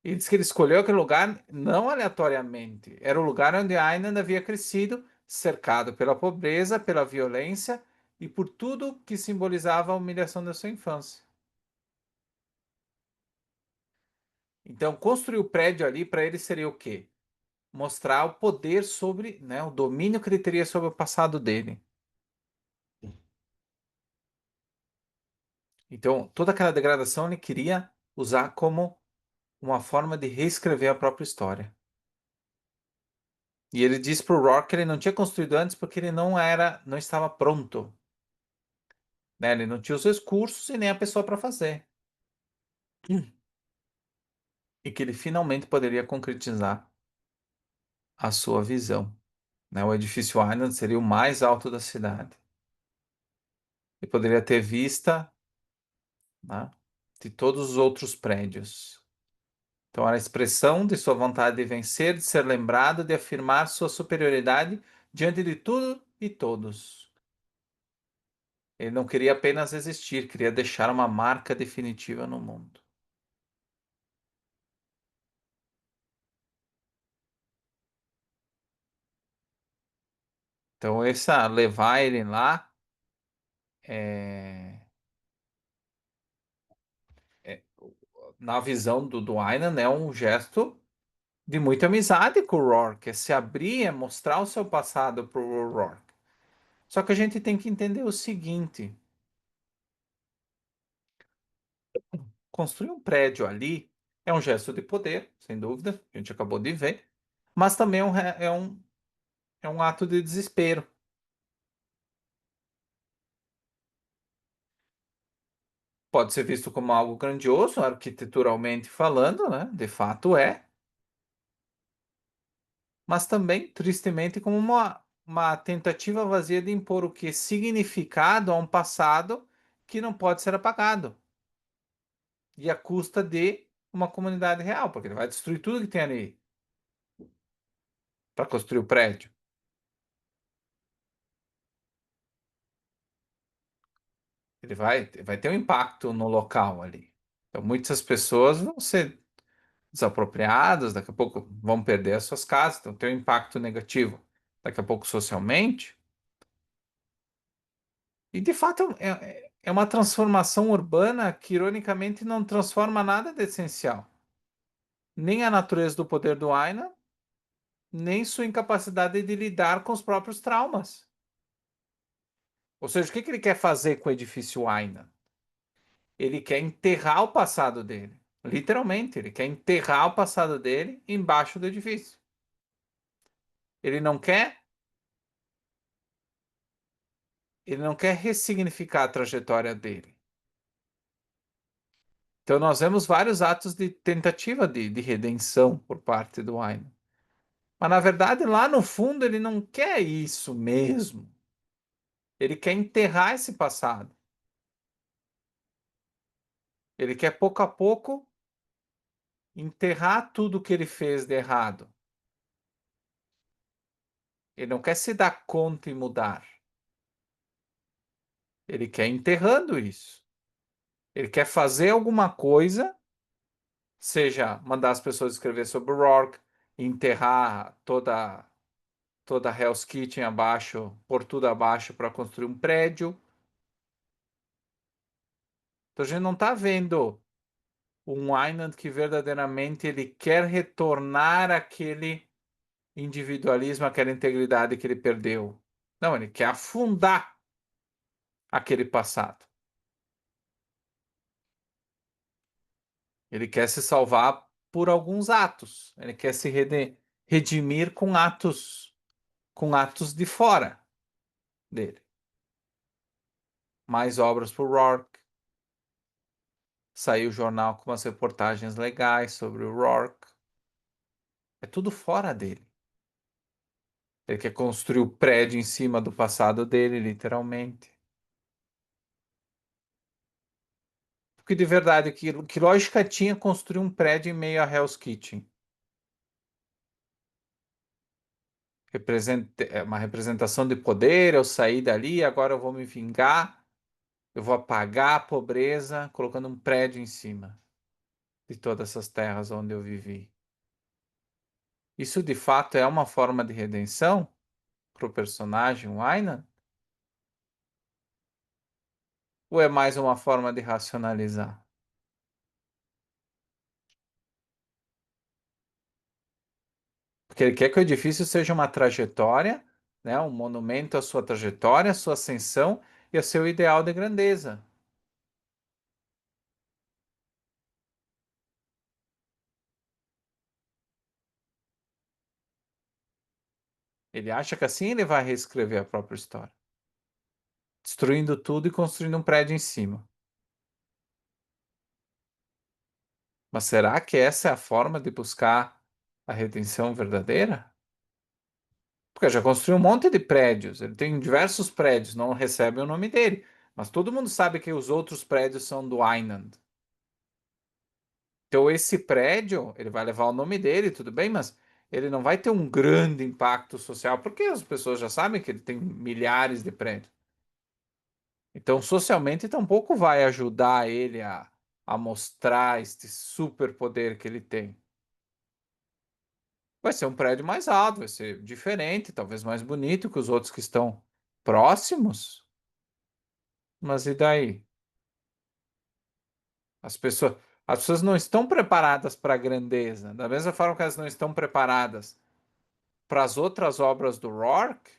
E diz que ele escolheu aquele lugar não aleatoriamente. Era o lugar onde Ainan havia crescido, cercado pela pobreza, pela violência e por tudo que simbolizava a humilhação da sua infância. Então, construir o prédio ali para ele seria o quê? Mostrar o poder sobre, né, o domínio que ele teria sobre o passado dele. Então, toda aquela degradação ele queria usar como uma forma de reescrever a própria história. E ele disse para o Rock que ele não tinha construído antes porque ele não estava pronto, né? Ele não tinha os recursos e nem a pessoa para fazer. E que ele finalmente poderia concretizar a sua visão, né? O edifício Island seria o mais alto da cidade. e poderia ter vista, né, de todos os outros prédios. Então, era a expressão de sua vontade de vencer, de ser lembrado, de afirmar sua superioridade diante de tudo e todos. Ele não queria apenas existir, queria deixar uma marca definitiva no mundo. Então, essa levar ele lá é, é- na visão do Aynan é um gesto de muita amizade com o Rourke, é se abrir, é mostrar o seu passado para o Rourke. Só que a gente tem que entender o seguinte: construir um prédio ali é um gesto de poder, sem dúvida, a gente acabou de ver, mas também é um ato de desespero. Pode ser visto como algo grandioso, arquiteturalmente falando, né? De fato é, mas também, tristemente, como uma tentativa vazia de impor o que é significado a um passado que não pode ser apagado, e à custa de uma comunidade real, porque ele vai destruir tudo que tem ali para construir o prédio. Vai ter um impacto no local ali. Então, muitas pessoas vão ser desapropriadas, daqui a pouco vão perder as suas casas, então tem um impacto negativo. Daqui a pouco socialmente. E de fato é uma transformação urbana que, ironicamente, não transforma nada de essencial. Nem a natureza do poder do Aina, nem sua incapacidade de lidar com os próprios traumas. Ou seja, o que ele quer fazer com o edifício Aina? Ele quer enterrar o passado dele. Literalmente, ele quer enterrar o passado dele embaixo do edifício. Ele não quer, ele não quer ressignificar a trajetória dele. Então nós vemos vários atos de tentativa de redenção por parte do Aino. Mas na verdade, lá no fundo, ele não quer isso mesmo. Ele quer enterrar esse passado. Ele quer pouco a pouco enterrar tudo que ele fez de errado. Ele não quer se dar conta e mudar. Ele quer enterrando isso. Ele quer fazer alguma coisa, seja mandar as pessoas escrever sobre o Rourke, enterrar toda a Hell's Kitchen abaixo, por tudo abaixo para construir um prédio. Então a gente não está vendo um Einand que verdadeiramente ele quer retornar aquele individualismo, aquela integridade que ele perdeu. Não, ele quer afundar aquele passado. Ele quer se salvar por alguns atos. Ele quer se redimir com atos de fora dele. Mais obras para o Rourke. Saiu o jornal com umas reportagens legais sobre o Rourke. É tudo fora dele. Ele quer construir o prédio em cima do passado dele, literalmente. Porque de verdade, que lógica tinha construir um prédio em meio a Hell's Kitchen? É uma representação de poder, eu saí dali, agora eu vou me vingar, eu vou apagar a pobreza, colocando um prédio em cima de todas essas terras onde eu vivi. Isso de fato é uma forma de redenção para o personagem Wynan? Ou é mais uma forma de racionalizar? Porque ele quer que o edifício seja uma trajetória, né, um monumento à sua trajetória, à sua ascensão e ao seu ideal de grandeza. Ele acha que assim ele vai reescrever a própria história, destruindo tudo e construindo um prédio em cima. Mas será que essa é a forma de buscar a redenção verdadeira? Porque já construiu um monte de prédios, ele tem diversos prédios, não recebe o nome dele. Mas todo mundo sabe que os outros prédios são do Einand. Então esse prédio, ele vai levar o nome dele, tudo bem, mas ele não vai ter um grande impacto social, porque as pessoas já sabem que ele tem milhares de prédios. Então, socialmente, tampouco vai ajudar ele a mostrar este superpoder que ele tem. Vai ser um prédio mais alto, vai ser diferente, talvez mais bonito que os outros que estão próximos. Mas e daí? As pessoas, as pessoas não estão preparadas para a grandeza, da mesma forma que elas não estão preparadas para as outras obras do Rourke,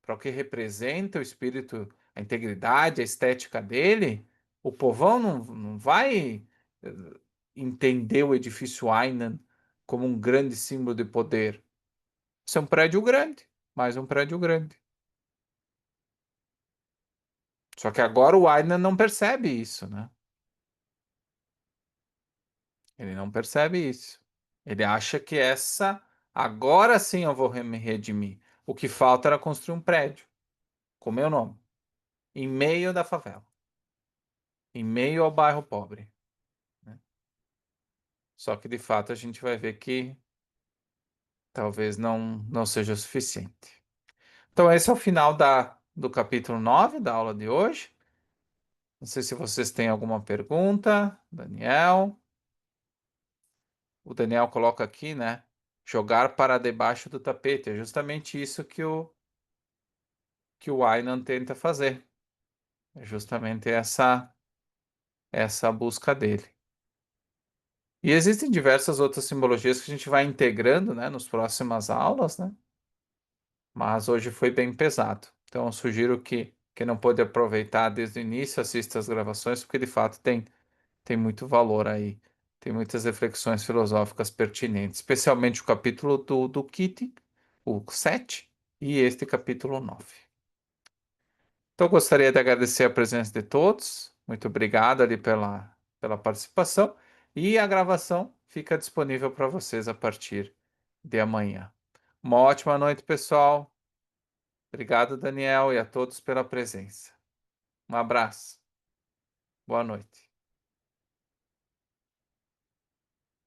para o que representa o espírito, a integridade, a estética dele. O povão não vai entender o edifício Aynan como um grande símbolo de poder. Isso é um prédio grande, mais um prédio grande. Só que agora o Aynan não percebe isso, né? Ele não percebe isso. Ele acha que agora sim eu vou me redimir. O que falta era construir um prédio com meu nome, em meio da favela, em meio ao bairro pobre, né? Só que de fato a gente vai ver que talvez não seja o suficiente. Então, esse é o final do capítulo 9 da aula de hoje. Não sei se vocês têm alguma pergunta, Daniel. O Daniel coloca aqui, né? Jogar para debaixo do tapete. É justamente isso que o Aynan tenta fazer. É justamente essa busca dele. E existem diversas outras simbologias que a gente vai integrando, né, nas próximas aulas, né? Mas hoje foi bem pesado. Então, eu sugiro que quem não pôde aproveitar desde o início, assista as gravações, porque de fato tem muito valor aí. Tem muitas reflexões filosóficas pertinentes, especialmente o capítulo do Kitty, o 7, e este capítulo 9. Então, eu gostaria de agradecer a presença de todos. Muito obrigado ali pela participação. E a gravação fica disponível para vocês a partir de amanhã. Uma ótima noite, pessoal. Obrigado, Daniel, e a todos pela presença. Um abraço. Boa noite.